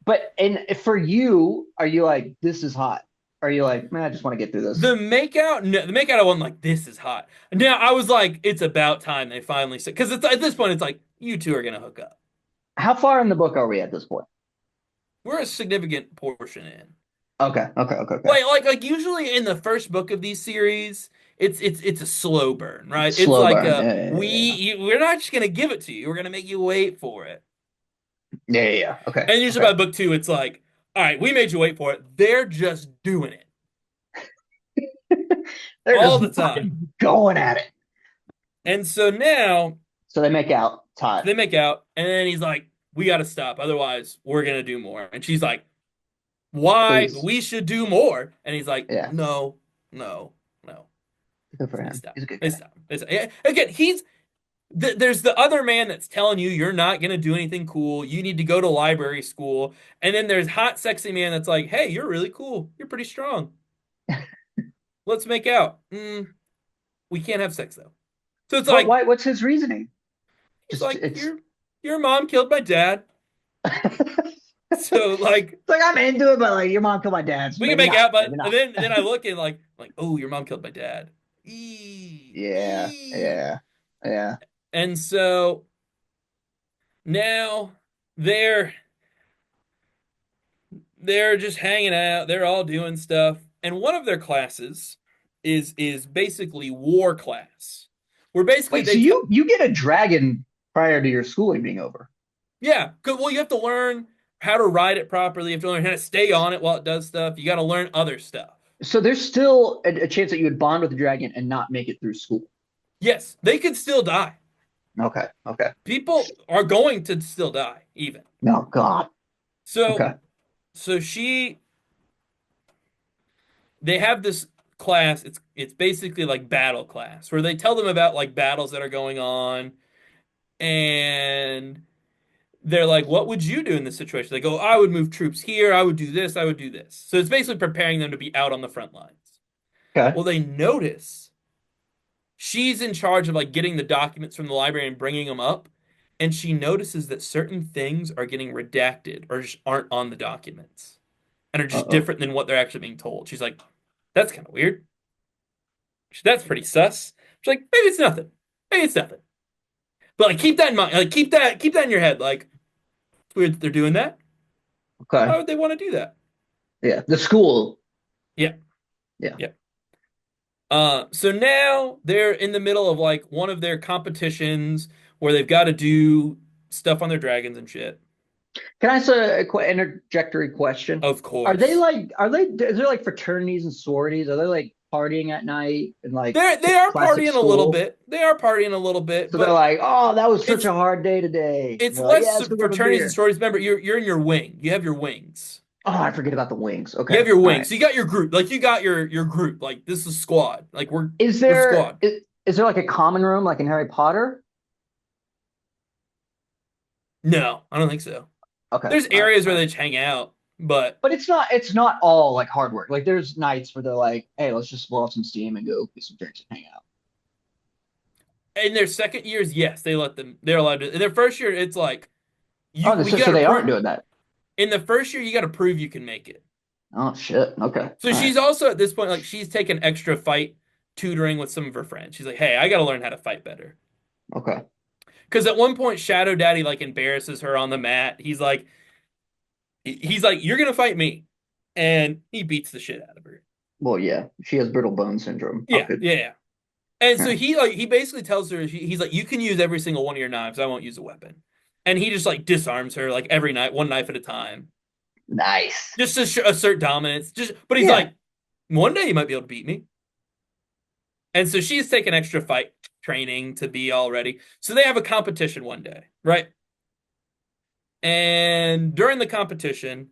But and for you, are you like this is hot? Are you like, man, I just want to get through this? No, the makeout I wasn't like, this is hot. Now I was like, it's about time they finally said, because it's at this point it's like you two are gonna hook up. How far in the book are we at this point? We're a significant portion in. Okay, okay, okay, okay. Like usually in the first book of these series, it's a slow burn, right? It's Slow like burn. Yeah, yeah, yeah, we're not just gonna give it to you. We're gonna make you wait for it. yeah, yeah, yeah. Okay, And usually okay. by book two, it's like, all right, we made you wait for it. They're just doing it They're all just the time. fucking going at it. And so now So they make out. It's hot. they make out, and then he's like, we got to stop. Otherwise, we're going to do more. And she's like, why? Please. We should do more. And he's like, Yeah. no, no, no. Good for They him. stop. He's a good They guy. stop. They stop. Yeah. Again, there's the other man that's telling you you're not going to do anything cool. You need to go to library school. And then there's hot, sexy man that's like, hey, you're really cool. You're pretty strong. Let's make out. We can't have sex though. So it's But like why? What's his reasoning? he's Just like, it's your mom killed my dad. So like like I'm into it, but like your mom killed my dad, so we can maybe make not. out, but Maybe and not. then I look and like, oh, your mom killed my dad. Eee, Yeah, eee. yeah, yeah. And so now they're they're just hanging out. They're all doing stuff, and one of their classes is basically war class, where basically Wait, so they tell you get a dragon prior to your schooling being over? yeah, well you have to learn how to ride it properly. You have to learn how to stay on it while it does stuff. You got to learn other stuff. So there's still a chance that you would bond with the dragon and not make it through school. Yes, they could still die. Okay, okay. People are going to still die, even. No, God. So, Okay. so she, they have this class. It's basically like battle class where they tell them about like battles that are going on, and they're like, "What would you do in this situation?" They go, "I would move troops here. I would do this. I would do this." So it's basically preparing them to be out on the front lines. Okay. Well, they notice she's in charge of like getting the documents from the library and bringing them up, and she notices that certain things are getting redacted or just aren't on the documents and are just Uh-oh. different than what they're actually being told. She's like, that's kind of weird. That's pretty sus. She's like, maybe it's nothing. Maybe it's nothing. But like keep that in mind. Like keep that in your head. Like it's weird that they're doing that. Okay. Why would they want to do that? Yeah. The school. Yeah, Yeah. yeah. So now they're in the middle of like one of their competitions where they've got to do stuff on their dragons and shit. Can I ask a interjectory question? Of course. Is there like fraternities and sororities? Are they like partying at night and like They are classic partying a little school? bit. They are partying a little bit, So they're but like, oh, that was such it's a hard day today. it's They're like, yeah, less let's go grab a fraternities and beer. sororities. Remember, you're in your wing. You have your wings. Oh, I forget about the wings. You have Okay. your All wings. right. So you got your group. Like you got your group. Like this is squad. Like Is we're there squad. is there like a common room like in Harry Potter? No, I don't think so. Okay. There's All right. areas All where right. they just hang out, but But it's not all like hard work. Like there's nights where they're like, hey, let's just blow off some steam and go get some drinks and hang out. in their second years, yes, they let them. They're allowed to. In their first year, it's like Oh, we got so to they aren't prove. doing that. In the first year, you got to prove you can make it. Oh shit. Okay. So All right. she's also at this point like she's taken extra fight tutoring with some of her friends. She's like, hey, I got to learn how to fight better. Okay. Because at one point, Shadow Daddy like embarrasses her on the mat. He's like, you're gonna fight me, and he beats the shit out of her. Well, yeah, she has brittle bone syndrome. How Yeah, could yeah, yeah. And so yeah. he basically tells her he's like, you can use every single one of your knives. I won't use a weapon. And he just like disarms her like every night, one knife at a time, Nice. just to assert dominance. But he's Yeah. like, one day you might be able to beat me. And so she's taken extra fight training to be all ready. So they have a competition one day, right? And during the competition,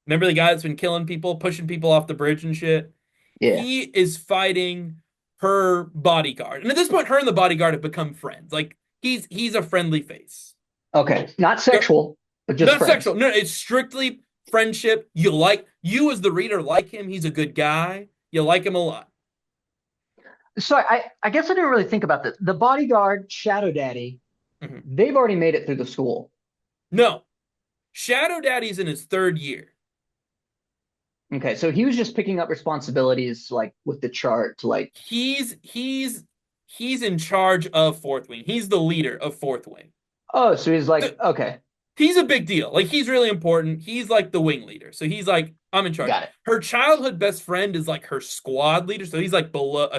remember the guy that's been killing people, pushing people off the bridge and shit? Yeah. He is fighting her bodyguard. And at this point, her and the bodyguard have become friends. Like he's a friendly face. Okay. Not sexual, but just Not friends. sexual. No, it's strictly friendship. You as the reader like him. He's a good guy. You like him a lot. So I guess I didn't really think about this. The bodyguard, Shadow Daddy, Mhm. they've already made it through the school. No, Shadow Daddy's in his third year. Okay, so he was just picking up responsibilities like with the chart to like, He's in charge of Fourth Wing. He's the leader of Fourth Wing. oh, so he's like, The, okay, he's a big deal. Like he's really important. He's like the wing leader. So he's like, I'm in charge. got it. Her childhood best friend is like her squad leader. So he's like below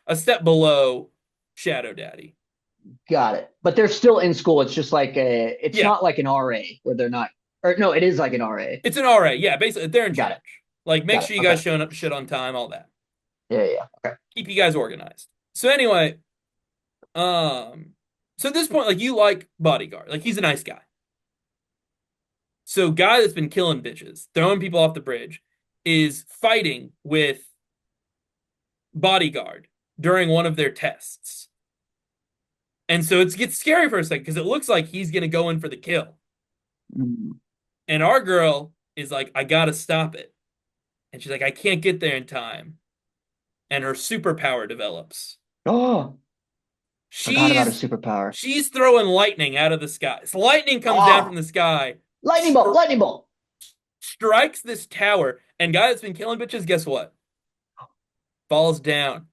a step below Shadow Daddy. Got it. But they're still in school. It's Yeah, not like an RA where they're not, or no, it is like an RA. it's an RA. Yeah, basically they're in Got charge. it. Like make Got it. sure you Okay. guys showing up shit on time, all that. Yeah, yeah, yeah. Okay. Keep you guys organized. So anyway, um, so at this point, like you like Bodyguard. Like he's a nice guy. So guy that's been killing bitches, throwing people off the bridge, is fighting with Bodyguard during one of their tests. And so it gets scary for a second because it looks like he's gonna go in for the kill. Mm. And our girl is like, I gotta stop it. And she's like, I can't get there in time. And her superpower develops. Oh, forgot about her She's superpower. she's throwing lightning out of the sky. So lightning comes down from Oh, the sky, lightning bolt, stri- lightning bolt. strikes this tower, and guy that's been killing bitches, guess what? Falls down.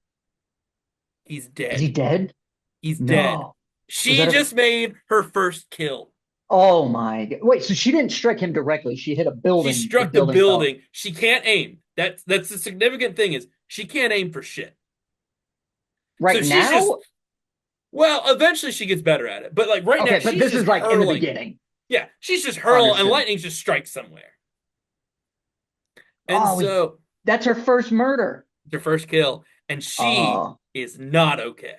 He's Is he dead. dead? He's dead. No. Was She that her? just made her first kill. Oh my God. Wait, so she didn't strike him directly. She hit a She building. The struck the building fell. building. She can't aim. That's the significant thing is she can't aim for shit. So Right she's just now? well, eventually she gets better at it. But like right now, Okay, but she's this just is like in the hurling. beginning. Yeah, she's just hurling and Understood. lightning just strikes somewhere. And Oh, so that's her first murder. her first kill. And she Oh, is not okay.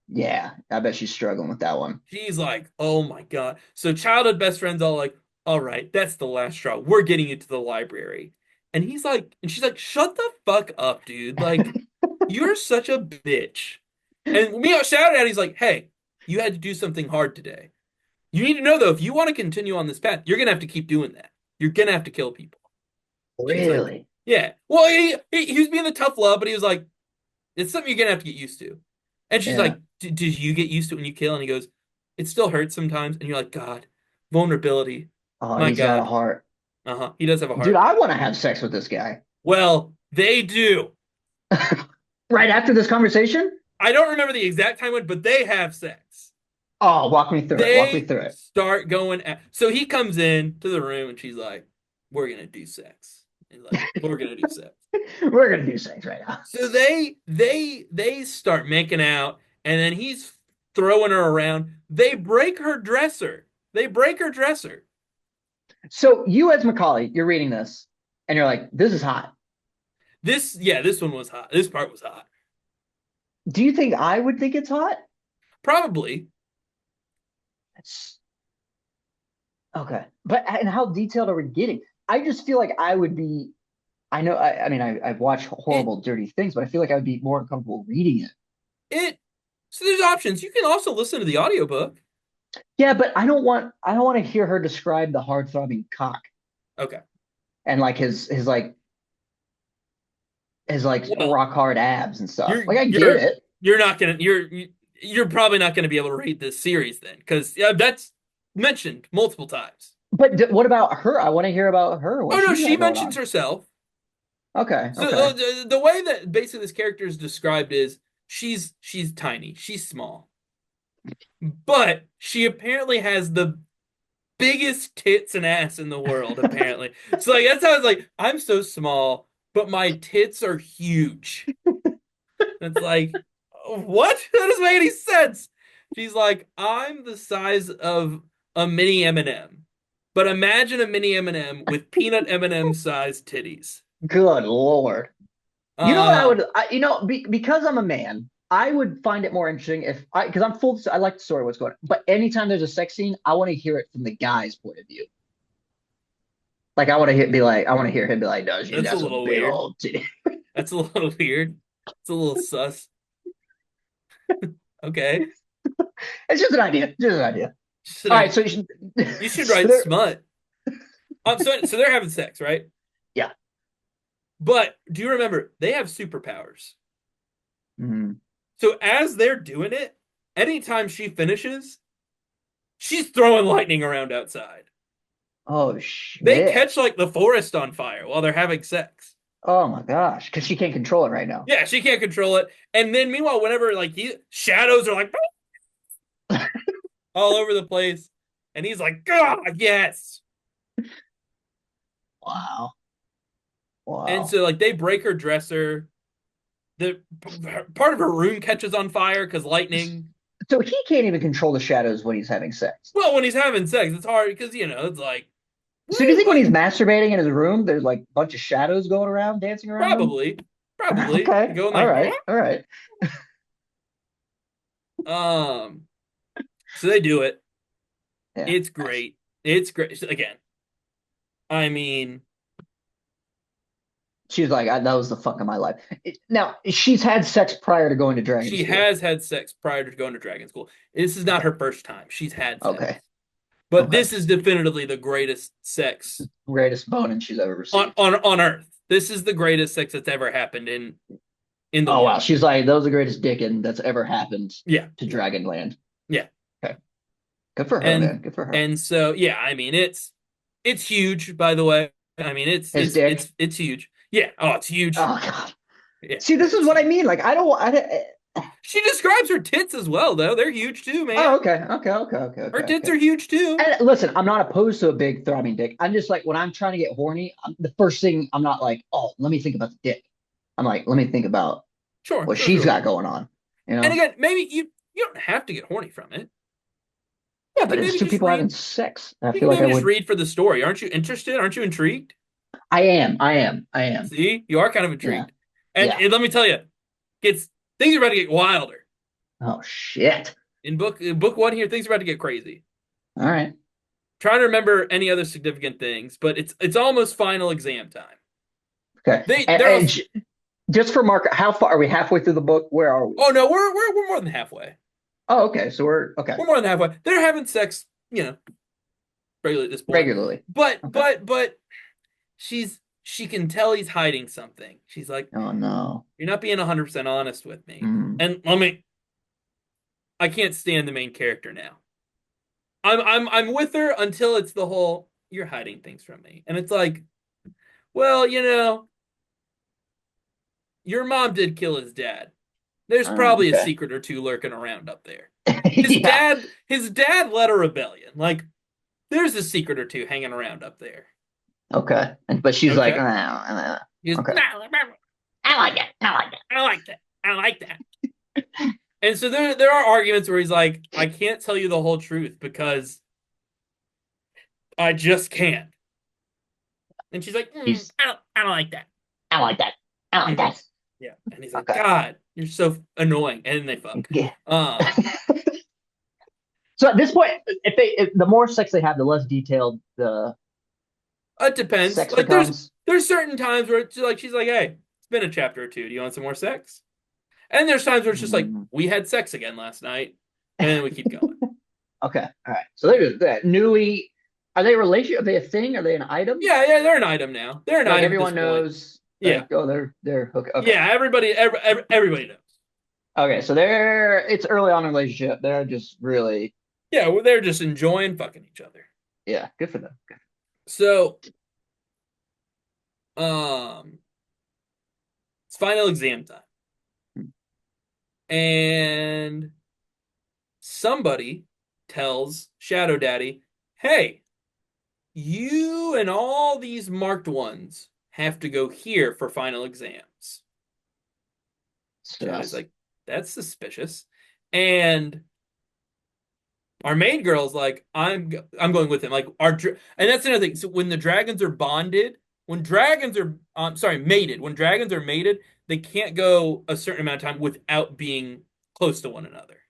yeah. I bet she's struggling with that one. She's like, oh my God. So childhood best friends all like, all right, that's the last straw. We're getting you to the library. And he's like, and she's like, shut the fuck up, dude. Like, you're such a bitch. And me shouted at, he's like, hey, you had to do something hard today. You need to know though, if you want to continue on this path, you're gonna have to keep doing that. You're gonna have to kill people. She's like, Really? yeah. Well, he was being the tough love, but he was like, it's something you're gonna have to get used to. And she's Yeah. like, did you get used to it when you kill? And he goes, it still hurts sometimes. And you're like, God, vulnerability. Oh, My he's got a God. heart. Uh-huh. He does have a Dude, heart. I want to have sex with this guy. Well, they do. Right after this conversation? I don't remember the exact time when, but they have sex. Oh, walk me through it. Walk me They through it. start going at, so he comes in to the room and she's like, we're gonna do sex. And like, we're gonna do sex. We're gonna do sex right now. So they start making out, and then he's throwing her around. They break her dresser. They break her dresser. So you as Macaulay, you're reading this, and you're like, "This is hot." This one was hot. This part was hot. Do you think I would think it's hot? Probably. It's okay, but and how detailed are we getting? I just feel like I would be. I know. I mean, I've watched It horrible, dirty things, but I feel like I would be more uncomfortable reading it. it so there's options. You can also listen to the audiobook. Yeah, but I don't want. I don't want to hear her describe the hard throbbing cock Okay. and like his like Well, rock hard abs and stuff. you're Like I get you're it, you're not gonna you're probably not gonna be able to read this series then, because yeah, that's mentioned multiple times. but what about her? I want to hear about her. Oh What no, she's she got going mentions on. herself. Okay, So okay. the way that basically this character is described is she's tiny, she's small, but she apparently has the biggest tits and ass in the world. Apparently, so like that's how it's like I'm so small, but my tits are huge. It's like what? That doesn't make any sense. She's like I'm the size of a mini M&M, but imagine a mini M&M with peanut M&M sized titties. Good Lord. You know what I Uh, would, because I'm a man, I would find it more interesting if because I'm full, I like the story, what's going on. But anytime there's a sex scene, I want to hear it from the guy's point of view. Like I want to hear him be like, no, she's that's a got some little big weird. old titty. That's a little weird. It's a little sus. Okay. It's just an idea. Just an idea. Just an All right, idea. so you should, You should so write there, smut. So they're having sex, right? yeah. But do you remember they have superpowers? Mhm. So as they're doing it, anytime she finishes, she's throwing lightning around outside. Oh They shit. catch like the forest on fire while they're having sex. Oh my gosh, because she can't control it right now. Yeah, she can't control it. And then meanwhile, whenever like shadows are like all over the place, and he's like, God, yes. Wow. And Wow. so like they break her dresser. The part of her room catches on fire because lightning. So he can't even control the shadows when he's having sex. Well, when he's having sex, it's hard because it's like So do you woo, think when he's like masturbating in his room, there's like a bunch of shadows going around, dancing around him? probably, probably Okay. going All like right. All right. um. So they do it. Yeah. It's Nice. great. It's great. Again, I mean, She's like, that was the fuck of my life. Now, she's had sex prior to going to dragon she school. has had sex prior to going to dragon school. This is not Okay. her first time. She's had sex, Okay. but Okay. this is definitively the greatest sex Greatest boning she's ever on received. on Earth. This is the greatest sex that's ever happened in the Oh wow. world. She's like, that was the greatest dicking that's ever happened Yeah, to Dragonland. yeah. Okay. Good for her, and man. Good for her. and so yeah, I mean it's huge. By the way, I mean it's His it's dick. it's it's huge. Yeah. Oh, it's huge. Oh god. Yeah, See, this is it's what I huge. mean. Like, I don't. She describes her tits as well, though. They're huge too, Oh, man. okay. Okay. Okay. Okay. Her Okay. tits Okay. are huge too. And listen, I'm not opposed to a big throbbing dick. I'm just like when I'm trying to get horny, the first thing I'm not like, oh, let me think about the dick. I'm like, let me think about Sure, what sure, she's sure. got going on. You And know? again, maybe you don't have to get horny from it. Yeah, You but can it's maybe two just people having read. sex. I You feel can like I maybe just would. read for the story. Aren't you interested? Aren't you intrigued? I am. I am. I am. See, you are kind of Yeah. intrigued. Yeah. And let me tell you, gets things are about to get wilder. Oh shit. In book one here, things are about to get crazy. All right. Trying to remember any other significant things, but it's almost final exam time. Okay. They're Just for Mark, how far are we? Halfway through the book? Where are we? oh no, we're more than halfway. Oh, okay. So we're okay. We're more than halfway. They're having sex, regularly at this point. Regularly. But Okay. but but she can tell he's hiding something. She's like, Oh no. "You're not being 100% honest with me." Mm. And I can't stand the main character now. I'm with her until it's the whole you're hiding things from me. And it's like, well, your mom did kill his dad. There's probably a Okay. secret or two lurking around up there. His Yeah. dad his dad led a rebellion. Like there's a secret or two hanging around up there. Okay. But she's like, Okay. He goes, okay. "Nah, I like it. I like I like that. I like that. And so there are arguments where he's like, I can't tell you the whole truth because I just can't. And she's like, He's I don't like that. I like that. I like Mhm. that. Yeah. And he's like, Okay. God, you're so annoying. And then they fuck. Yeah. Um, So at this point, if the more sex they have, the less detailed the it depends. sex Like becomes. there's certain times where it's like she's like, hey, it's been a chapter or two. Do you want some more sex? And there's times where it's just like, Mm. we had sex again last night, and then we keep going. Okay. All right. So there's that. Newly, are they a relation? Are they a thing? Are they an item? Yeah, yeah, they're an item now. They're an Like item at this everyone point. knows. Yeah, Like oh, they're okay. Okay. yeah. Everybody knows. Okay. So they're it's early on in the relationship. They're just really Yeah, well, they're just enjoying fucking each other. yeah. Good for them. So, um, it's final exam time, and somebody tells Shadow Daddy, "Hey, you and all these marked ones have to go here for final exams." Shadow's Sus. like, "That's suspicious," and our main girl's like, I'm going with him. Like and that's another thing. So when the dragons are bonded, when dragons are sorry, mated, when dragons are mated, they can't go a certain amount of time without being close to one another.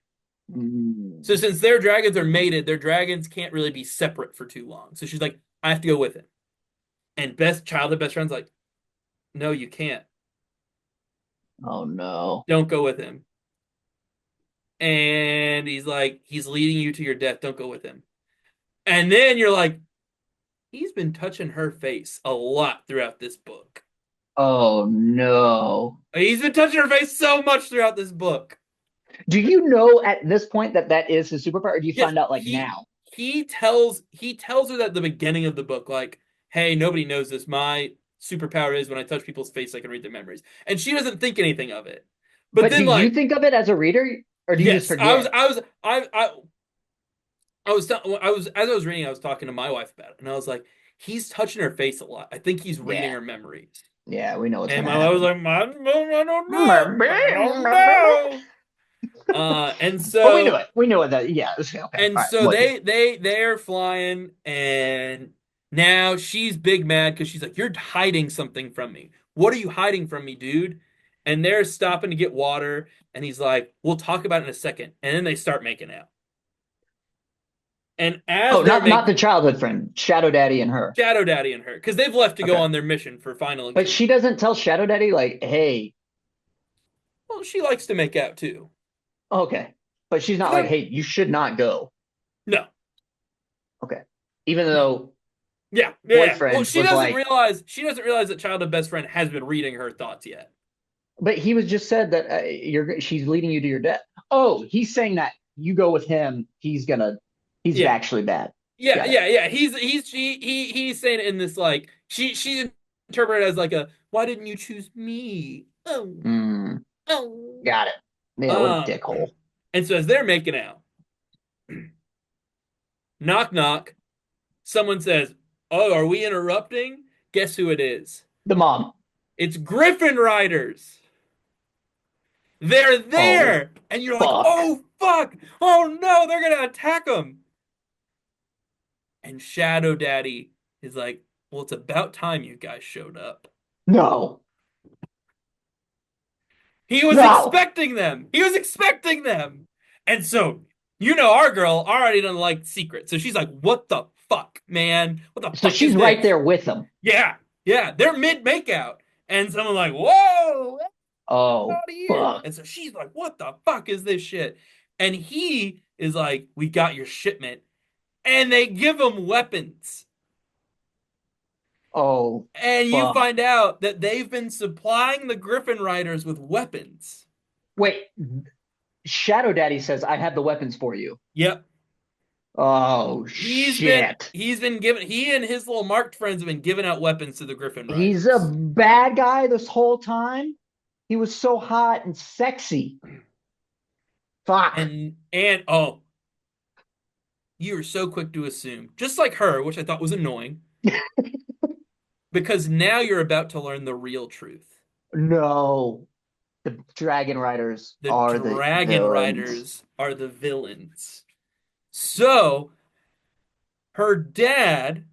So Mm. since their dragons are mated, their dragons can't really be separate for too long. So she's like, I have to go with him. And best childhood best friend's like, no, you can't. Oh no. Don't go with him. And he's like, he's leading you to your death. Don't go with him. And then you're like, he's been touching her face a lot throughout this book. Oh no. He's been touching her face so much throughout this book. Do you know at this point that that is his superpower, or do you Yes, find out like he now? he tells her that at the beginning of the book, like, "Hey, nobody knows this. My superpower is when I touch people's face, I can read their memories." And she doesn't think anything of it. But But do then, you like, think of it as a reader, or do you just yes, forget? I was as I was reading, I was talking to my wife about it, and I was like, "He's touching her face a lot. I think he's reading Yeah. her memories." Yeah, we know what's And gonna my wife was happen. like, I don't know. I don't know. And But we knew so it. We knew it that yeah, okay. All and right, so I'm with you. they're flying, and now she's big mad because she's like, "You're hiding something from me. What are you hiding from me, dude?" And they're stopping to get water, and he's like, "We'll talk about it in a second." And then they start making out. And Oh, as they're not making the childhood friend, Shadow Daddy and her. Shadow Daddy and her, because they've left to go Okay. on their mission for final But exam. she doesn't tell Shadow Daddy like, hey, Well, she likes to make out too. okay. But she's not She's like, not. hey, you should not go. No, Okay. Even no. though Yeah, yeah, yeah. Well, boyfriend was like, she doesn't realize that childhood best friend has been reading her thoughts yet. but he was just said that she's leading you to your death. Oh, he's saying that you go with him, he's Yeah, actually bad. yeah, Got it. yeah, yeah. He's saying it in this like she interpreted it as like a why didn't you choose me? Oh, Mm, oh. got it. Yeah, what a Uh, dickhole. and so as they're making out, knock knock, someone says, "Oh, are we interrupting?" Guess who it is? The mom. It's Griffin Riders. They're Oh, there, and you're like, fuck. "Oh fuck! Oh no, they're gonna attack them!" And Shadow Daddy is like, "Well, it's about time you guys showed up." No. He was No. expecting them. He was expecting them. And so, our girl already doesn't like secrets. So she's like, what the fuck, man? What the So fuck she's is right this? there with him. Yeah, yeah. They're mid makeout. And someone's like, whoa, what's Oh, out of here? fuck. And so she's like, what the fuck is this shit? And he is like, we got your shipment. And they give him weapons. Oh, And you fuck. find out that they've been supplying the Griffin Riders with weapons. Wait, Shadow Daddy says, I have the weapons for you. Yep. Oh, shit. He's been given he and his little marked friends have been giving out weapons to the Griffin He's a Riders. bad guy this whole time. He was so hot and sexy. Fuck. And oh, you were so quick to assume, just like her, which I thought was annoying. because now you're about to learn the real truth. No, the Dragon Riders The are the dragon villains. riders are the villains. So her dad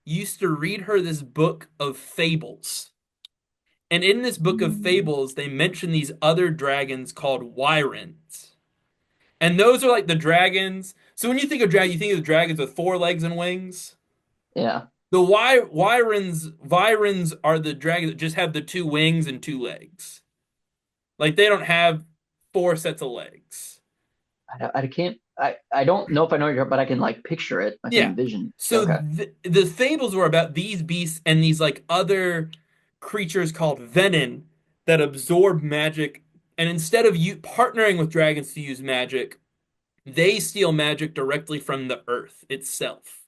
used to read her this book of fables. And in this book of Mm, fables, they mention these other dragons called Wyrens. And those are like the dragons. So when you think of dragon, you think of dragons with four legs and wings. yeah, The Wyrens are the dragons that just have the two wings and two legs. Like they don't have four sets of legs. I can't. I don't know if I know you're, but I can like picture it. I can Yeah. envision. So Okay. the fables were about these beasts and these like other creatures called venin that absorb magic. And instead of you partnering with dragons to use magic, they steal magic directly from the earth itself.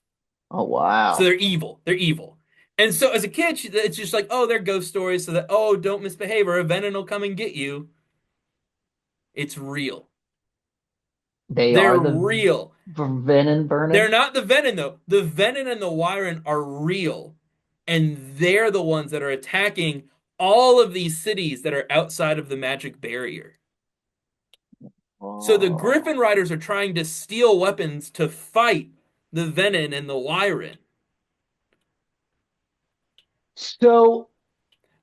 Oh So wow. they're evil. They're evil. And so as a kid, it's just like, oh, they're ghost stories so that, oh, don't misbehave or a venin will come and get you. It's real. They They're are the real. Venom They're Vernon. not the venin though. The venin and the Wyron are real. And they're the ones that are attacking all of these cities that are outside of the magic barrier. So the Oh. Griffin Riders are trying to steal weapons to fight the venin and the Wyron. So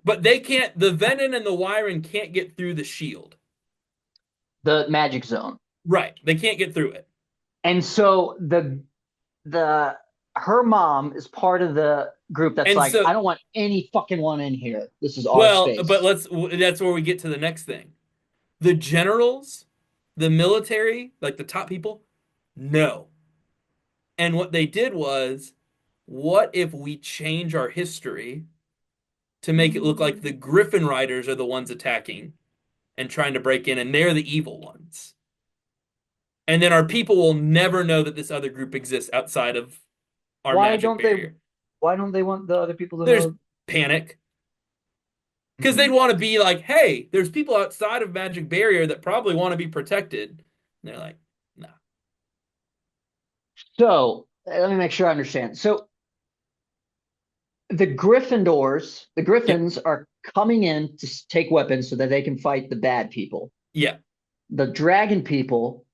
But they can't, the venin and the Wyron can't get through the shield. the magic zone. Right. They can't get through it. And so the her mom is part of the group that's And like, I so, don't want any fucking one in here. This is our well, but space. that's where we get to the next thing. The generals, the military, like the top people, no. And what they did was, what if we change our history to make it look like the Griffin Riders are the ones attacking and trying to break in, and they're the evil ones? And then our people will never know that this other group exists outside of our Why magic don't they barrier. why don't they want the other people to There's know? panic because they'd Mhm. want to be like, hey, there's people outside of magic barrier that probably want to be protected. And they're like, no. So let me make sure I understand. So the Yep. Griffins are coming in to take weapons so that they can fight the bad people. Yeah. The dragon people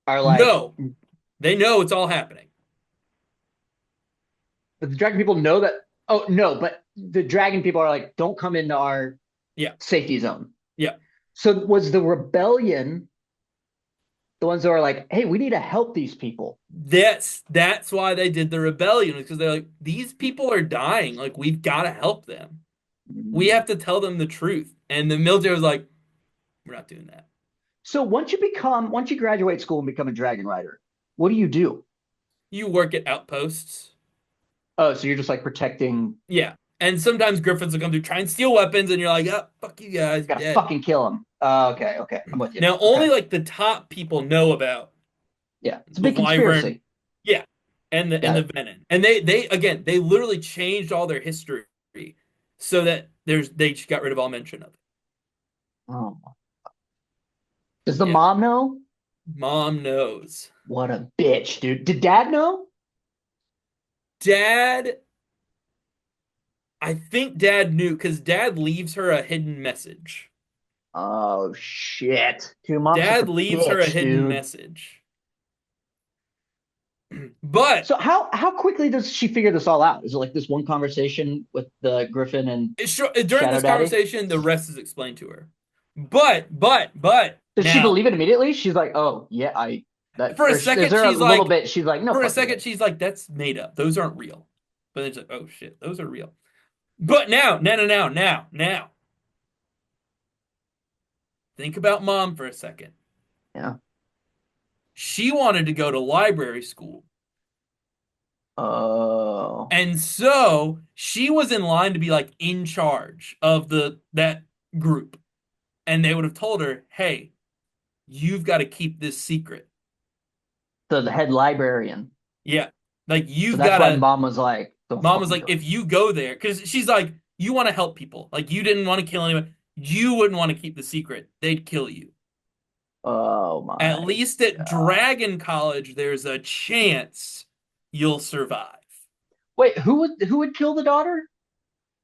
are like, No. They know it's all happening. but the dragon people know that. Oh no, but the dragon people are like, don't come into our Yeah. safety zone. Yeah. So was the rebellion the ones that are like, hey, we need to help these people? That's why they did the rebellion because they're like, these people are dying. Like, we've got to help them. We Mm. have to tell them the truth. And the military was like, we're not doing that. So once you graduate school and become a dragon rider, what do? You work at outposts. Oh, so you're just like protecting. Yeah. And sometimes Griffins will come through, try and steal weapons, and you're like, oh, fuck you guys, you're Gotta dead. fucking kill them. Okay, okay, I'm with you. Now, Okay, only like the top people know about yeah, it's a the big Wyvern, conspiracy. yeah, and Got the it. Venom. And they again, they literally changed all their history so that they just got rid of all mention of it. Oh, does the Yeah. mom know? Mom knows. What a bitch, dude. Did dad know? Dad, I think dad knew because dad leaves her a hidden message. Oh shit, dude, mom's such Dad a leaves her a bitch, hidden dude. message. But So how quickly does she figure this all out? Is it like this one conversation with the Griffin and during Shadow this Daddy? conversation, the rest is explained to her. But Does she now believe it immediately? She's like, oh yeah, I that. for a Or is second, there a she's little like, bit? She's like, no fucking way. that's made up. Those aren't real. But then she's like, oh shit, those are real. But now, think about mom for a second. Yeah. She wanted to go to library school. Oh, And so she was in line to be like in charge of that group. And they would have told her, hey, you've got to keep this secret. the head librarian. Yeah. Like So you've that's got why to mom was like, don't mom was fucking like, do it. if you go there, because she's like, you want to help people. Like you didn't want to kill anyone. You wouldn't want to keep the secret. They'd kill you. Oh At my least at God. Dragon College, there's a chance you'll survive. Wait, who would kill the daughter?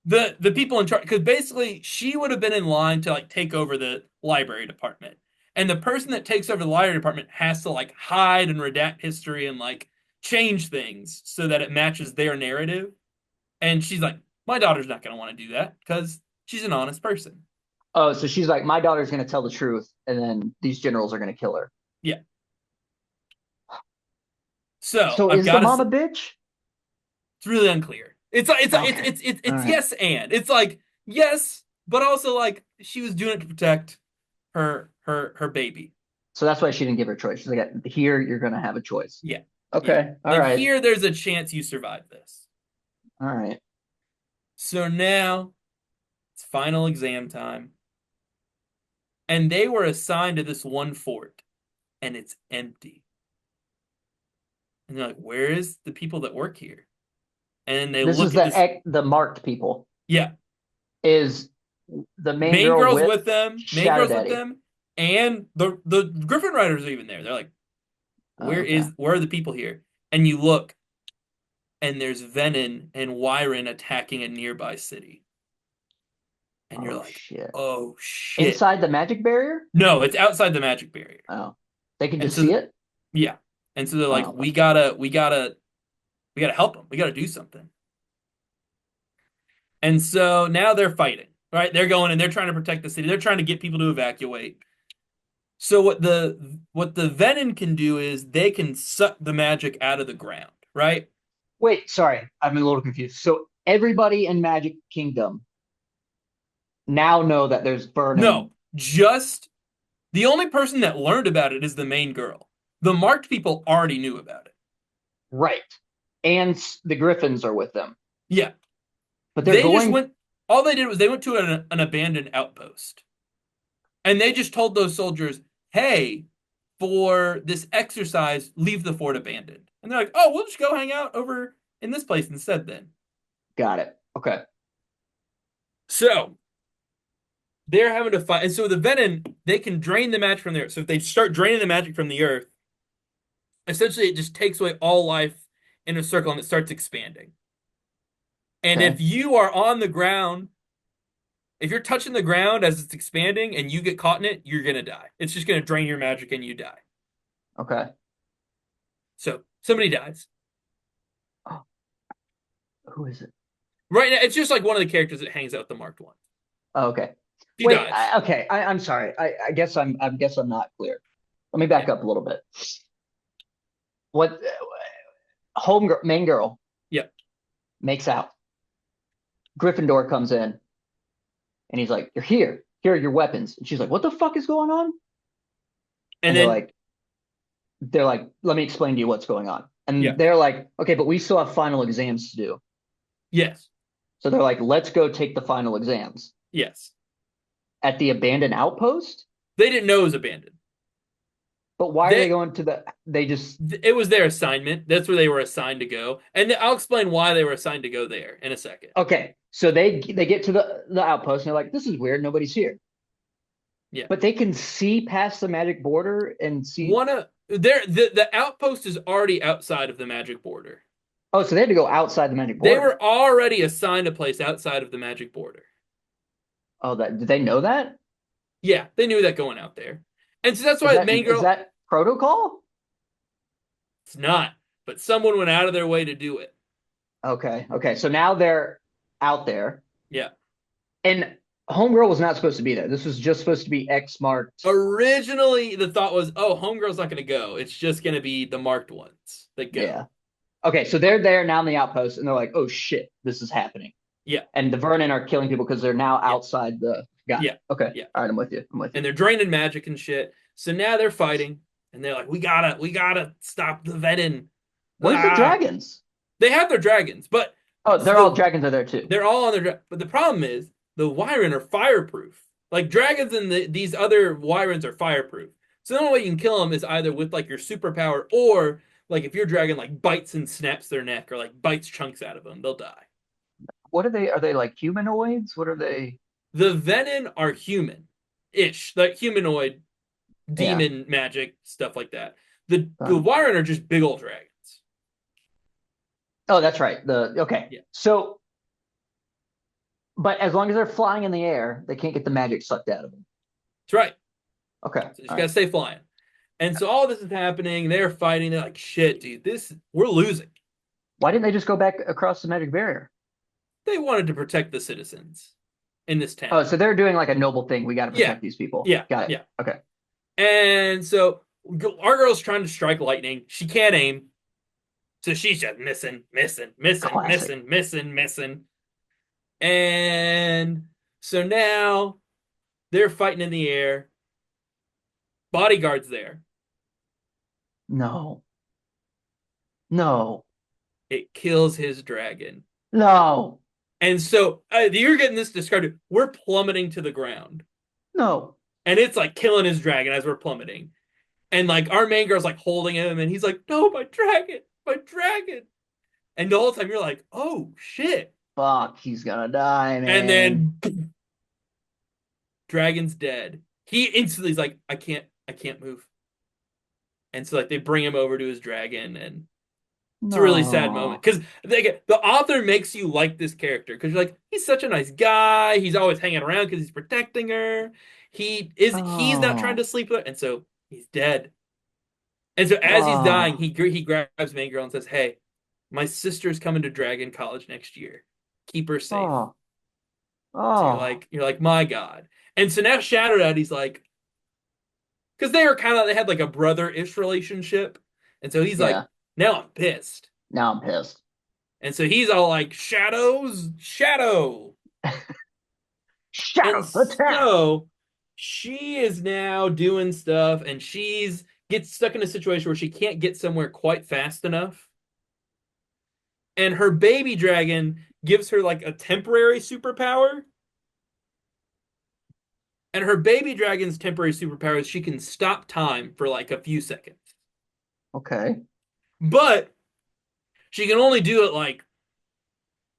the people in charge, because basically she would have been in line to like take over the library department, and the person that takes over the library department has to like hide and redact history and like change things so that it matches their narrative. And she's like, my daughter's not going to want to do that because she's an honest person. Oh, so she's like, my daughter's going to tell the truth, and then these generals are going to kill her. Yeah. So So I've is the got mom a to. bitch? It's really unclear. Okay. All It's right. yes and it's like yes, but also like she was doing it to protect her baby. So that's why she didn't give her a choice. She's like, here, you're going to have a choice. Yeah, yeah. Okay. All Like right. here, there's a chance you survive this. All right. So now it's final exam time, and they were assigned to this one fort, and it's empty. And they're like, "Where is the people that work here?" And they This look is at this. the marked people. Yeah, Is the main main girl girls with with them, main Shadow girls with Daddy? them, and the Griffin Riders are even there. They're like, Oh, okay. where are the people here? And you look, and there's Venom and Wyron attacking a nearby city, and you're Oh like, shit. oh shit. Inside the magic barrier? No, it's outside the magic barrier. Oh, they can And just see so it. yeah, and so they're like, Oh, okay. we gotta help them. We gotta do something. And so now they're fighting. Right? They're going and they're trying to protect the city. They're trying to get people to evacuate. So what the Venom can do is they can suck the magic out of the ground, right? Wait, sorry, I'm a little confused. So everybody in Magic Kingdom now know that there's No, Vernon, just the only person that learned about it is the main girl. The marked people already knew about it. right? And the Griffins are with them, Yeah, but they're they just going. went. All they did was they went to an abandoned outpost, and they just told those soldiers, "Hey, for this exercise, leave the fort abandoned." And they're like, "Oh, we'll just go hang out over in this place instead." Then, Got it. Okay. so they're having to fight, and so the Venom they can drain the magic from the earth. So if they start draining the magic from the earth, essentially it just takes away all life in a circle and it starts expanding. And if Okay. you are on the ground, if you're touching the ground as it's expanding and you get caught in it, you're gonna die. It's just gonna drain your magic and you die. Okay. So somebody dies. Oh, who is it? Right now, it's just like one of the characters that hangs out the marked one. Oh, okay. She Wait. dies. Okay. I'm sorry. I guess I'm not clear. Let me Yeah. back up a little bit. What home girl, main girl Yeah. makes out. Gryffindor comes in and he's like, "You're here. Here are your weapons." And she's like, "What the fuck is going on?" And And then they're like, "Let me explain to you what's going on." yeah. And they're like, "Okay, but we still have final exams to do." Yes. So they're like, "Let's go take the final exams Yes. at the abandoned outpost." They didn't know it was abandoned. But why are they They going to the? They just it was their assignment. That's where they were assigned to go. And I'll explain why they were assigned to go there in a second. okay. So they get to the outpost and they're like, "This is weird. Nobody's here." Yeah. But they can see past the magic border and see. One of the outpost is already outside of the magic border. Oh, so they had to go outside the magic They border. were already assigned a place outside of the magic border. Oh, that did they know that? Yeah, they knew that going out there. And so that's Is why the that main is girl, that protocol? it's not, but someone went out of their way to do it. Okay, okay. So now they're out there, Yeah. and Homegirl was not supposed to be there. This was just supposed to be X marked. Originally, the thought was, oh, Homegirl's not going to go. It's just going to be the marked ones that go. Yeah. Okay, so they're there now in the outpost, and they're like, "Oh shit, this is happening." Yeah. And the Vernon are killing people because they're now Yeah. outside the. Got it. Yeah. Okay. Yeah. All right, I'm with you. I'm with you. And they're draining magic and shit. So now they're fighting, and they're like, we gotta stop the Venom. Where's the Ah, dragons? they have their dragons, but Oh, so they're all dragons are there too. they're all on their. But the problem is the Wyron are fireproof. Like dragons and these other Wyrons are fireproof. So the only way you can kill them is either with like your superpower or like if your dragon like bites and snaps their neck or like bites chunks out of them, they'll die. What are they? Are they like humanoids? What are they? The Venom are human-ish, like humanoid, Yeah. demon magic stuff like that. The Um, Wyron are just big old dragons. oh, that's right. The okay. Yeah, So But as long as they're flying in the air, they can't get the magic sucked out of them. That's right. Okay. So you All gotta right. stay flying. And so all this is happening. They're fighting. They're like, shit, dude, we're losing. Why didn't they just go back across the magic barrier? They wanted to protect the citizens in this Oh, town. so they're doing like a noble thing. We got to Yeah, protect these people. yeah, Got it. yeah. Okay. And so our girl's trying to strike lightning. She can't aim. So she's just missing, missing, missing, Classic. missing, missing, missing. And so now they're fighting in the air. Bodyguard's there. No. No. It kills his dragon. No. And so you're getting this described. We're plummeting to the ground. No. And it's like killing his dragon as we're plummeting. And like our main girl's like holding him, and he's like, no, my dragon, my dragon. And the whole time you're like, oh shit. Fuck, he's gonna die, And man. then dragon's dead. He instantly is like, I can't move. And so like they bring him over to his dragon, and it's a really sad moment No. because the author makes you like this character because you're like, he's such a nice guy. He's always hanging around because he's protecting her. He's not trying Oh. to sleep with her, and so he's dead. And so as he's dying, Oh. he grabs main girl and says, "Hey, my sister's coming to Dragon College next year. Keep her safe." Oh. So Oh. you're like, my God. And so now Shadow Daddy's like, because they had like a brother-ish relationship, and so he's like, Yeah. now I'm pissed. Now I'm pissed. And so he's all like, shadows, shadow. And Shadows attack. so she is now doing stuff, and she's gets stuck in a situation where she can't get somewhere quite fast enough. And her baby dragon gives her like a temporary superpower. And her baby dragon's temporary superpower is she can stop time for like a few seconds. Okay. But she can only do it like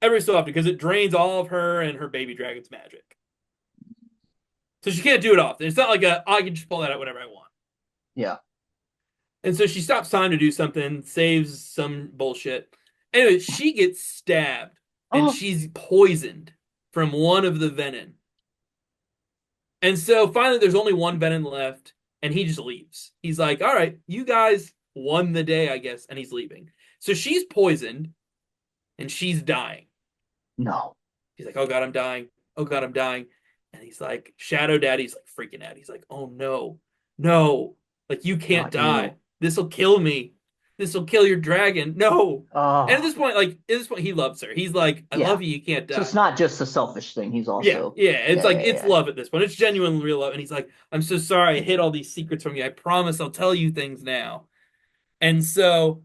every so often because it drains all of her and her baby dragon's magic. So she can't do it often. It's not like I can just pull that out whenever I want. Yeah. And so she stops time to do something, saves some bullshit. Anyway, she gets stabbed and Oh. she's poisoned from one of the venom. And so finally, there's only one venom left, and he just leaves. He's like, all right, you guys won the day, I guess, and he's leaving. So she's poisoned and she's dying. No. He's like, oh God, I'm dying. Oh God, I'm dying. And he's like, Shadow Daddy's like freaking out. He's like, oh no, no, like you can't Not die. you. This will kill me. This will kill your dragon. No. And Oh. at this point, he loves her. He's like, I Yeah. love you. You can't So it's die. not just a selfish thing. He's Yeah, also, yeah. It's yeah, like yeah, it's yeah. love at this point. It's genuine real love. And he's like, I'm so sorry I hid all these secrets from you. I promise I'll tell you things now. And so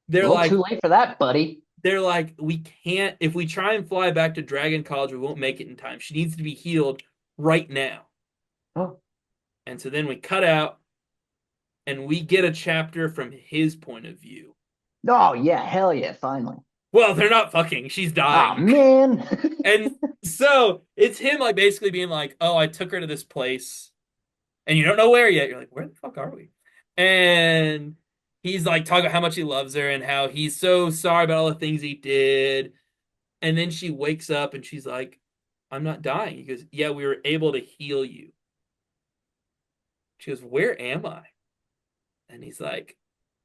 A they're little like, too late for that, buddy. we can't, if we try and fly back to Dragon College, we won't make it in time. She needs to be healed right now. Oh. And so then we cut out and we get a chapter from his point of view. Oh, yeah. Hell yeah. Finally. Well, they're not fucking. She's Oh, dying. man. And so it's him like basically being like, oh, I took her to this place and you don't know where yet. You're like, where the fuck are we? And he's like talking about how much he loves her and how he's so sorry about all the things he did. And then she wakes up and she's like, I'm not dying. He goes, yeah, we were able to heal you. She goes, where am I? And he's like,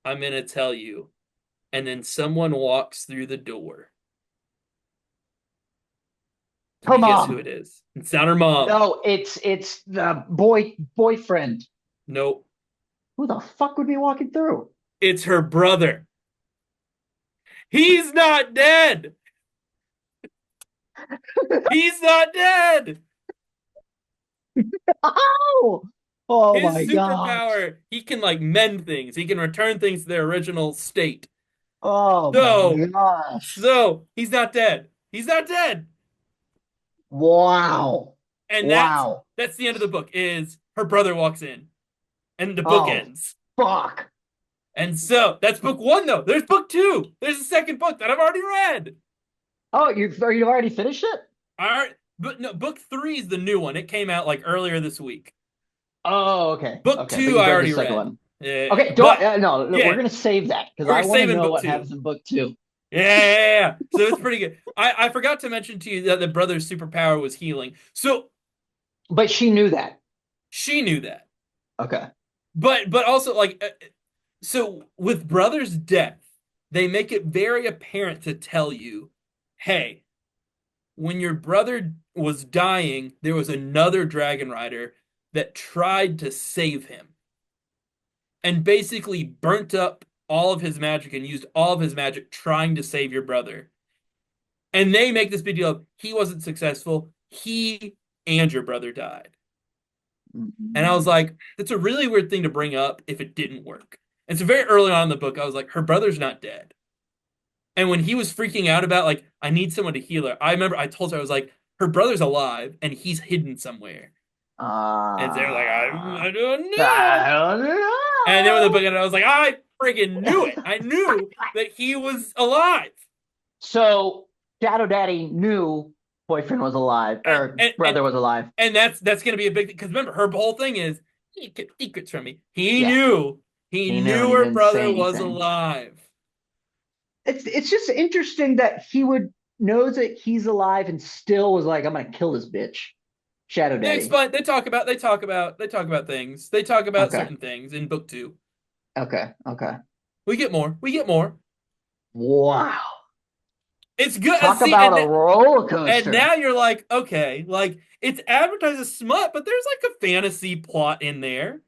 I'm going to tell you. And then someone walks through the door. Can Her you guess who mom. it is? It's not her mom. No, it's the boyfriend. Nope. Who the fuck would be walking through? It's her brother. He's not dead. He's not dead. Oh, oh His my gosh. superpower, he can like mend things. He can return things to their original state. Oh my So, gosh. so he's not dead. He's not dead. Wow. And Wow. that's the end of the book. Is her brother walks in, and the book Oh, ends. fuck. And so that's book one, though. There's book two. There's a second book that I've already read. Oh, you already finished it? All right, but no, book three is the new one. It came out like earlier this week. Oh, okay. Book Okay, but two, you've I read the already second read. one. Yeah, Okay, don't but no, no, we're yeah, gonna save that because I we're want to saving know book what two. happens in book two. Yeah. So it's pretty good. I forgot to mention to you that the brother's superpower was healing. So But she knew that. she knew that. Okay. But also like so with brother's death, they make it very apparent to tell you, hey, when your brother was dying, there was another dragon rider that tried to save him and basically burnt up all of his magic and used all of his magic trying to save your brother. And they make this big deal of he wasn't successful. He and your brother died. And I was Mm. like, that's a really weird thing to bring up if it didn't work. And so very early on in the book, I was like, her brother's not dead. And when he was freaking out about like, I need someone to heal her, I remember I told her I was like, her brother's alive and he's hidden somewhere. And they're like, I don't I know. don't And then when the book know. ended, I was like, I freaking knew it. I knew that he was alive. So Shadow Daddy knew boyfriend was alive And or and and, brother was alive. and that's gonna be a big thing because remember, her whole thing is he kept secrets from me. He Yeah, knew. He he knew and knew he her didn't say brother was anything. alive. It's just interesting that he would knows that he's alive and still was like, I'm gonna kill this bitch. Shadow They Daddy. explain. They talk about things. They talk about Okay. certain things in book two. Okay. Okay. We get more. We get more. Wow. It's good. Talk See, about a and roller and coaster. now you're like, okay, like it's advertised as smut, but there's like a fantasy plot in there.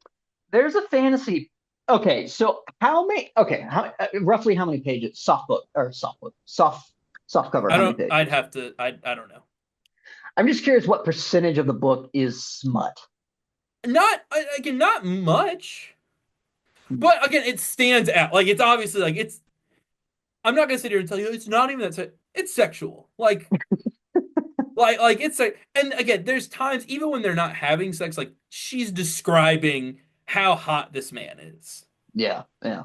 There's a fantasy. Okay, so how many? Okay, roughly how many pages? Soft book or soft book? Soft cover. I How many don't. I'd pages? have to. I don't know. I'm just curious what percentage of the book is smut. Not again. Not much. But again, it stands out. Like it's obviously like it's. I'm not gonna sit here and tell you it's not even that. It's sexual. Like it's like. And again, there's times even when they're not having sex, like she's describing how hot this man is. Yeah, yeah,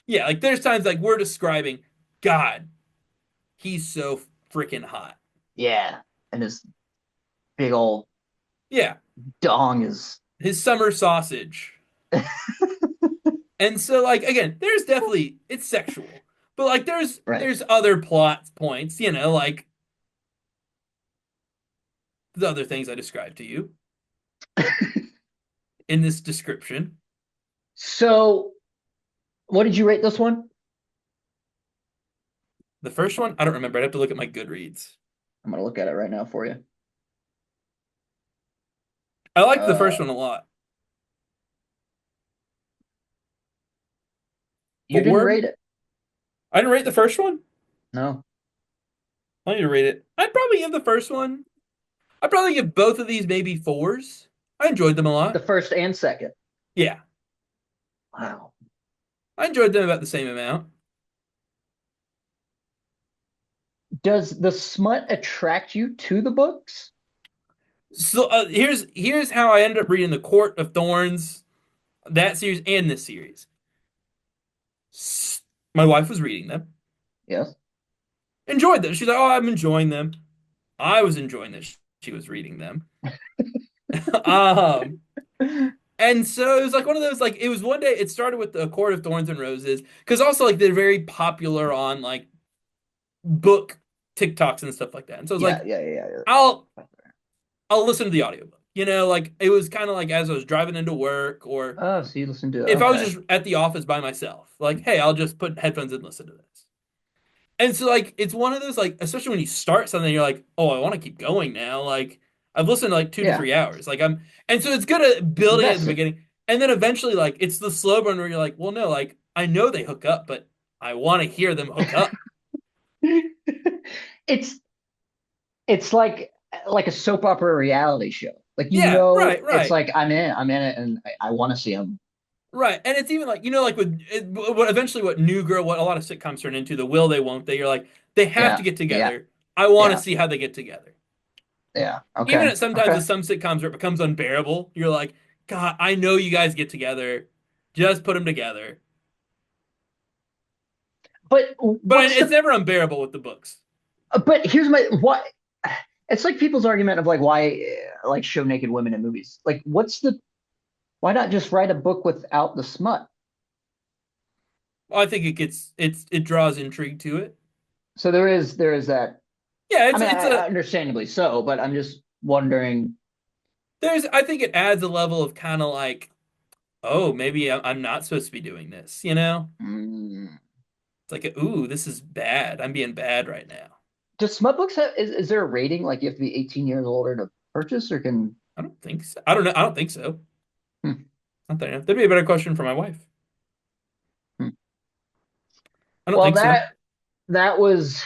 Yeah, like there's times like we're describing, God, he's so freaking hot. yeah. And his big old Yeah, dong is his summer sausage. And so like again, there's definitely it's sexual. But like there's right. there's other plot points, like the other things I described to you in this description. So, what did you rate this one? The first one, I don't remember. I'd have to look at my Goodreads. I'm gonna look at it right now for you. I liked the Uh, first one a lot. you didn't Four? rate it. I didn't rate the first one. No, I need to rate it. I'd probably give the first one. I'd probably give both of these maybe fours. I enjoyed them a the lot. first and second. Yeah, Wow. I enjoyed them about the same amount. Does the smut attract you to the books? So here's how I ended up reading the Court of Thorns, that series and this series. My wife was reading them, Yes. enjoyed them. She's like, "Oh, I'm enjoying them." I was enjoying this. She was reading them. um, and so it was like one of those like it was one day. It started with the Court of Thorns and Roses because also like they're very popular on like book TikToks and stuff like that. And so I was Yeah, like, yeah, yeah, yeah. I'll I'll listen to the audiobook. Like it was kind of like as I was driving into work or Oh, so you listen to it. if I was Okay. just at the office by myself, like, hey, I'll just put headphones in and listen to this. And so like it's one of those like, especially when you start something, you're like, oh, I want to keep going now. Like I've listened to like two to Yeah. 3 hours. And so it's good at building at the Invested. beginning. And then eventually like it's the slow burn where you're like, well, no, like I know they hook up, but I want to hear them hook up. It's it's like a soap opera reality show. Like Yeah, right, it's right. like I'm in it, and I want to see them. Right. And it's even like, like what eventually what New Girl, what a lot of sitcoms turn into, the will they won't they, you're like, they have to Yeah, get yeah, together. I want to yeah, see how they get together. yeah. Even Okay, at sometimes okay. with some sitcoms where it becomes unbearable, you're like, God, I know you guys get together. Just put them together. But But what's it's the? never unbearable with the books. But here's my what. It's like people's argument of like why like show naked women in movies. Like, what's the? Why not just write a book without the smut? I think it draws intrigue to it. So there is that. Yeah, I mean, it's a understandably so, but I'm just wondering. there's I think it adds a level of kind of like, oh, maybe I'm not supposed to be doing this, you know? Mm, It's like, ooh, this is bad. I'm being bad right now. does smut books have is there a rating like you have to be 18 years older to purchase or can I don't think so. I don't know. I don't think so. hmm, Not that I know. That'd be a better question for my wife. hmm. I don't Well, think so. that was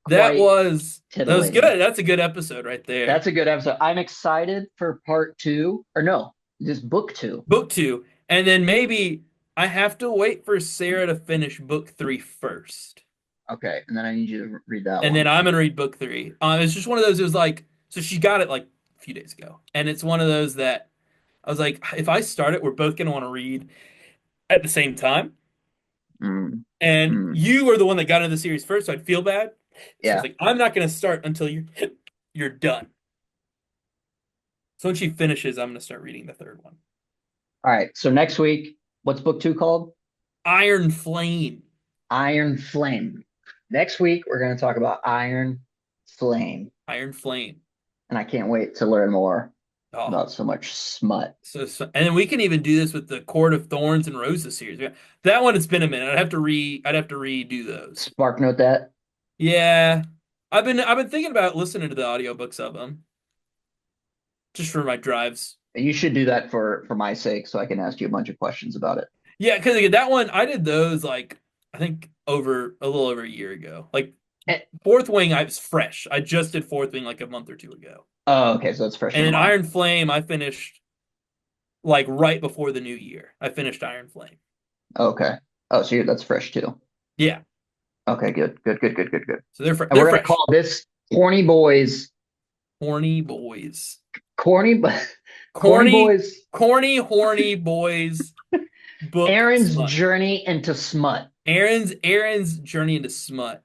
quite That was good. titillating. That's a good episode right there. That's a good episode. I'm excited for part two, or no, just book two. Book two, and then maybe I have to wait for Sarah to finish book three first, Okay, and then I need you to read that and then one. I'm gonna read book three. It's just one of those. It was like so she got it like a few days ago, and it's one of those that I was like, if I start it, we're both gonna want to read at the same time. Mm, And mm, you were the one that got into the series first, so I'd feel bad. So I was yeah. like, I'm not gonna start until you're done. So when she finishes, I'm gonna start reading the third one. All right. So next week, what's book two called? Iron Flame. Iron Flame. Next week, we're going to talk about Iron Flame, Iron Flame. and I can't wait to learn more Oh, about so much smut. and then we can even do this with the Court of Thorns and Roses series. Yeah, that one, it's been a minute. I'd have to redo those. Spark note that. Yeah. I've been thinking about listening to the audiobooks of them just for my drives. You should do that for my sake, so I can ask you a bunch of questions about it. Yeah, because that one I did those like I think over a little over a year ago. Like Eh, Fourth Wing, I was fresh. I just did Fourth Wing like a month or two ago. oh, okay. So it's fresh in And your then mind. Iron Flame, I finished like right before the new year. I finished Iron Flame. Okay. Oh, so that's fresh too. Yeah. Okay, good, good, good, good, good, good. So they're And they're we're gonna fresh. call this Corny Boys, Horny boys. Corny, Corny Corny, Boys, corny, horny boys book Aaron's smut. journey into smut Aaron's journey into smut.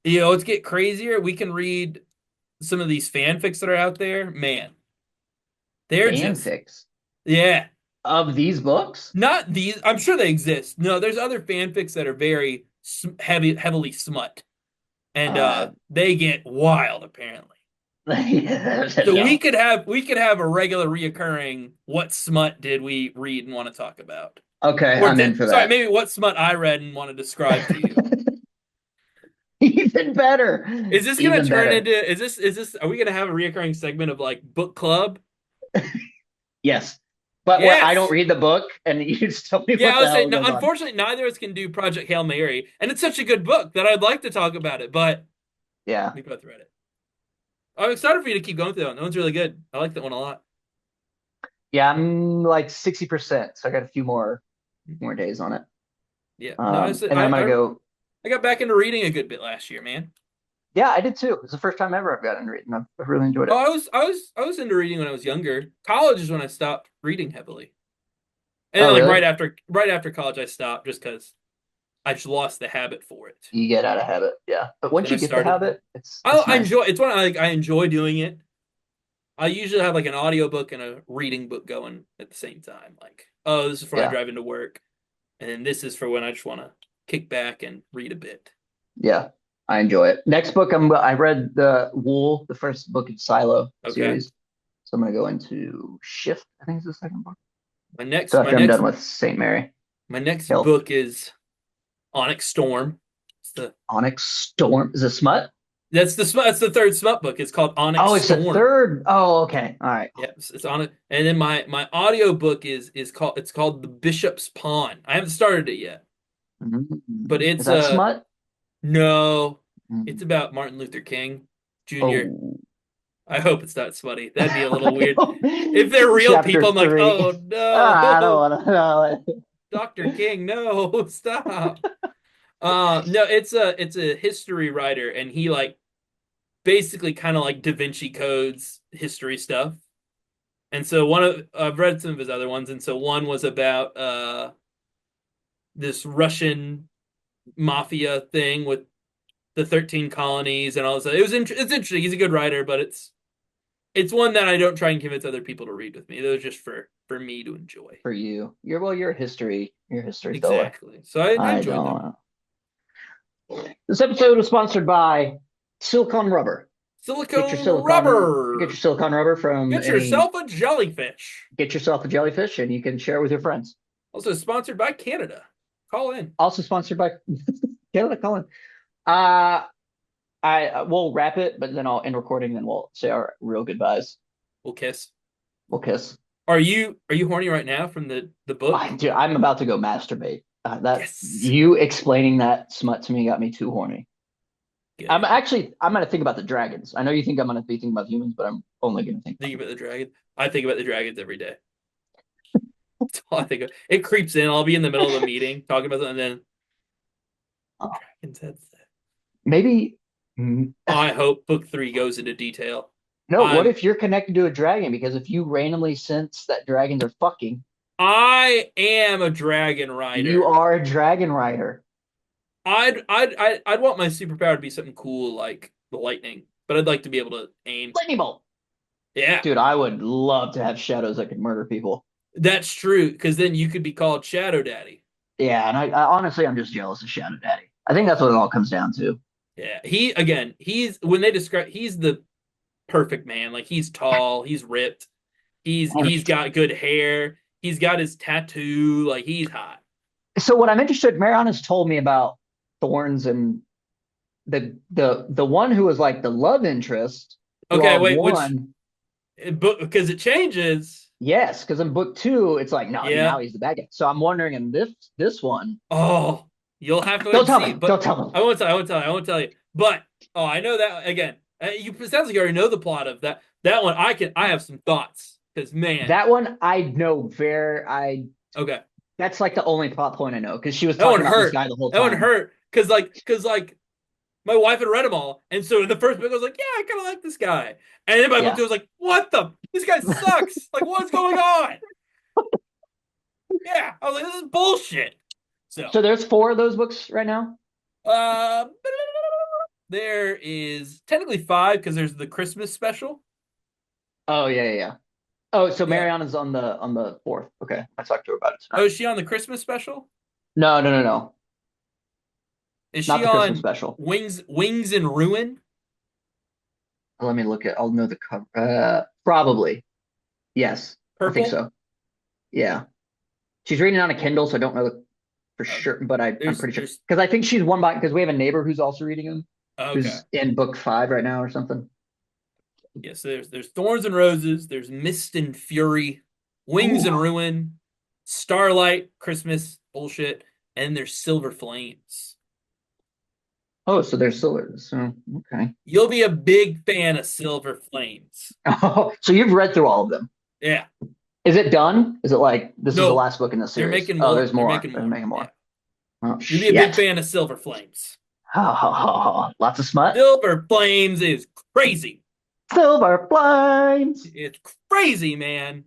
You know, let's get crazier. We can read some of these fanfics that are out there. Man, they're just fanfics yeah. of these books. Not these. I'm sure they exist. No, there's other fanfics that are very heavily smut, and Uh, they get wild apparently. So yeah. we could have a regular reoccurring what smut did we read and want to talk about? Okay, Or I'm in for sorry, that. maybe what smut I read and want to describe to you. Even better. Is this gonna Even turn better. into is this are we gonna have a reoccurring segment of like book club? Yes. But where I don't Yes. read the book and you just tell me Yeah, what I the would say hell no, goes on. unfortunately neither of us can do Project Hail Mary, and it's such a good book that I'd like to talk about it, but Yeah. we both read it. I'm excited for you to keep going through that one. That one's really good. I like that one a lot. Yeah, I'm like 60%. So I got a few more days on it. Yeah. No, And then I'm gonna go. I got back into reading a good bit last year, man. Yeah, I did too. It's the first time ever I've gotten into reading. I've really enjoyed Oh, it. I was into reading when I was younger. College is when I stopped reading heavily. And then Oh, like really? right after college I stopped just because I just lost the habit for it. You get out of habit. Yeah. But Then once I you get the started habit, it's I nice. enjoy it's when I enjoy doing it. I usually have like an audiobook and a reading book going at the same time. Like, oh, this is for when I Yeah. drive into work, and then this is for when I just want to kick back and read a bit. Yeah. I enjoy it. Next book, I read the Wool, the first book in Silo Okay. series. So I'm gonna go into Shift, I think is the second book. So My after I'm done with St. Mary. my next Hill. book is Onyx Storm. It's the Onyx Storm. Is it smut? that's the third smut book. It's called Onyx Oh, it's the Storm. third. Oh, okay. All right. Yeah, it's on it. And then my audio book is called The Bishop's Pawn. I haven't started it yet, but Is it's that smut? no, it's Mm. about Martin Luther King Jr. Oh. I hope it's not smutty. That'd be a little I weird. If don't- they're real people, Chapter I'm like, three. oh I don't no, want to know. Dr. King, no, stop. No, it's a history writer, and he like basically kind of like Da Vinci codes history stuff. And so one of I've read some of his other ones, and so one was about this Russian mafia thing with the 13 colonies and all this. It's interesting. He's a good writer, but it's one that I don't try and convince other people to read with me. Those just for me to enjoy. For you. You're a history. You're a history fella. Exactly. So I I enjoyed them. don't. This episode was sponsored by Silicon Rubber. Get your Silicone silicon get your rubber. silicon rubber from Get any yourself a jellyfish. get yourself a jellyfish and you can share it with your friends. Also sponsored by Canada. Call in. Also sponsored by Canada Colin. Uh I we'll wrap it, but then I'll end recording, then we'll say our real goodbyes. We'll kiss. We'll kiss. Are you horny right now from the book? Dude, I'm about to go masturbate. That Yes. you explaining that smut to me got me too horny. Good. I'm gonna think about the dragons. I know you think I'm gonna be thinking about humans, but I'm only gonna think Think about about the dragon. I think about the dragons every day. That's all I think of. It creeps in. I'll be in the middle of a meeting talking about something, and then them. dragons heads. Maybe mm, I hope book 3 goes into detail. no, what I'm if you're connected to a dragon? Because if you randomly sense that dragons are fucking, I am a dragon you rider. are a dragon rider. I'd want my superpower to be something cool like the lightning, but I'd like to be able to aim. Lightning bolt. Yeah, Dude, I would love to have shadows that could murder people. that's true. Because then you could be called Shadow Daddy. Yeah, and I honestly I'm just jealous of Shadow Daddy. I think that's what it all comes down to. Yeah, he's when they describe he's the perfect man. Like he's tall, he's ripped, he's got good hair, he's got his tattoo. Like he's hot. So what I'm interested, Mariana's told me about Thorns and the one who was like the love interest Okay, throughout wait, which one. book because it changes. Yes, because in book two, it's like no, Yeah. now he's the bad guy. So I'm wondering in this one. Oh, you'll have to wait Don't and tell see. me. Don't But tell me. I won't tell. I won't tell. I won't tell you. But oh, I know that again. You it sounds like you already know the plot of that. That one, I can. I have some thoughts because man. That one I know very. I Okay, That's like the only plot point I know because she was that one talking about this hurt. guy the whole That one time. hurt because my wife had read them all, and so in the first book I was like, yeah, I kind of like this guy, and then by book Yeah. two I was like, what the? This guy sucks. Like, what's going on? Yeah, I was like, this is bullshit. So, So there's four of those books right now. uh, there is technically 5 because there's the Christmas special. Oh yeah, yeah, yeah. Oh, so Yeah. Mariana's on the fourth. Okay, I talked to her about it Oh, tonight. is she on the Christmas special? No, no, no, no, Is not she the Christmas on special. Wings and Ruin? Let me look at. I'll know the cover. Probably. Yes, I think Purple? so. Yeah, she's reading on a Kindle, so I don't know for Okay. sure, but I'm There's pretty sure there's because I think she's one by because we have a neighbor who's also reading them, okay. who's in book five right now or something. Yes, there's Thorns and Roses, there's Mist and Fury, Wings Ooh. and Ruin, Starlight, Christmas, bullshit, and there's Silver Flames. Oh, so there's still so okay. You'll be a big fan of Silver Flames. Oh, so you've read through all of them. Yeah. Is it done? Is it like this is the No, last book in the they're series? making Oh, more. there's They're more. making They're more. making Yeah. more. Oh You'll be a big shit. fan of Silver Flames. Lots of smut. Silver Flames is crazy. Silver flames. It's crazy, man.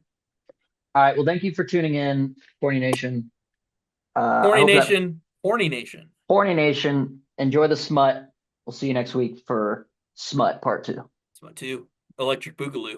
All right. Well, thank you for tuning in, Corny Nation. I Horny hope that Nation, Horny Nation. Corny Nation enjoy the smut. We'll see you next week for Smut Part 2. That's my 2. Electric Boogaloo.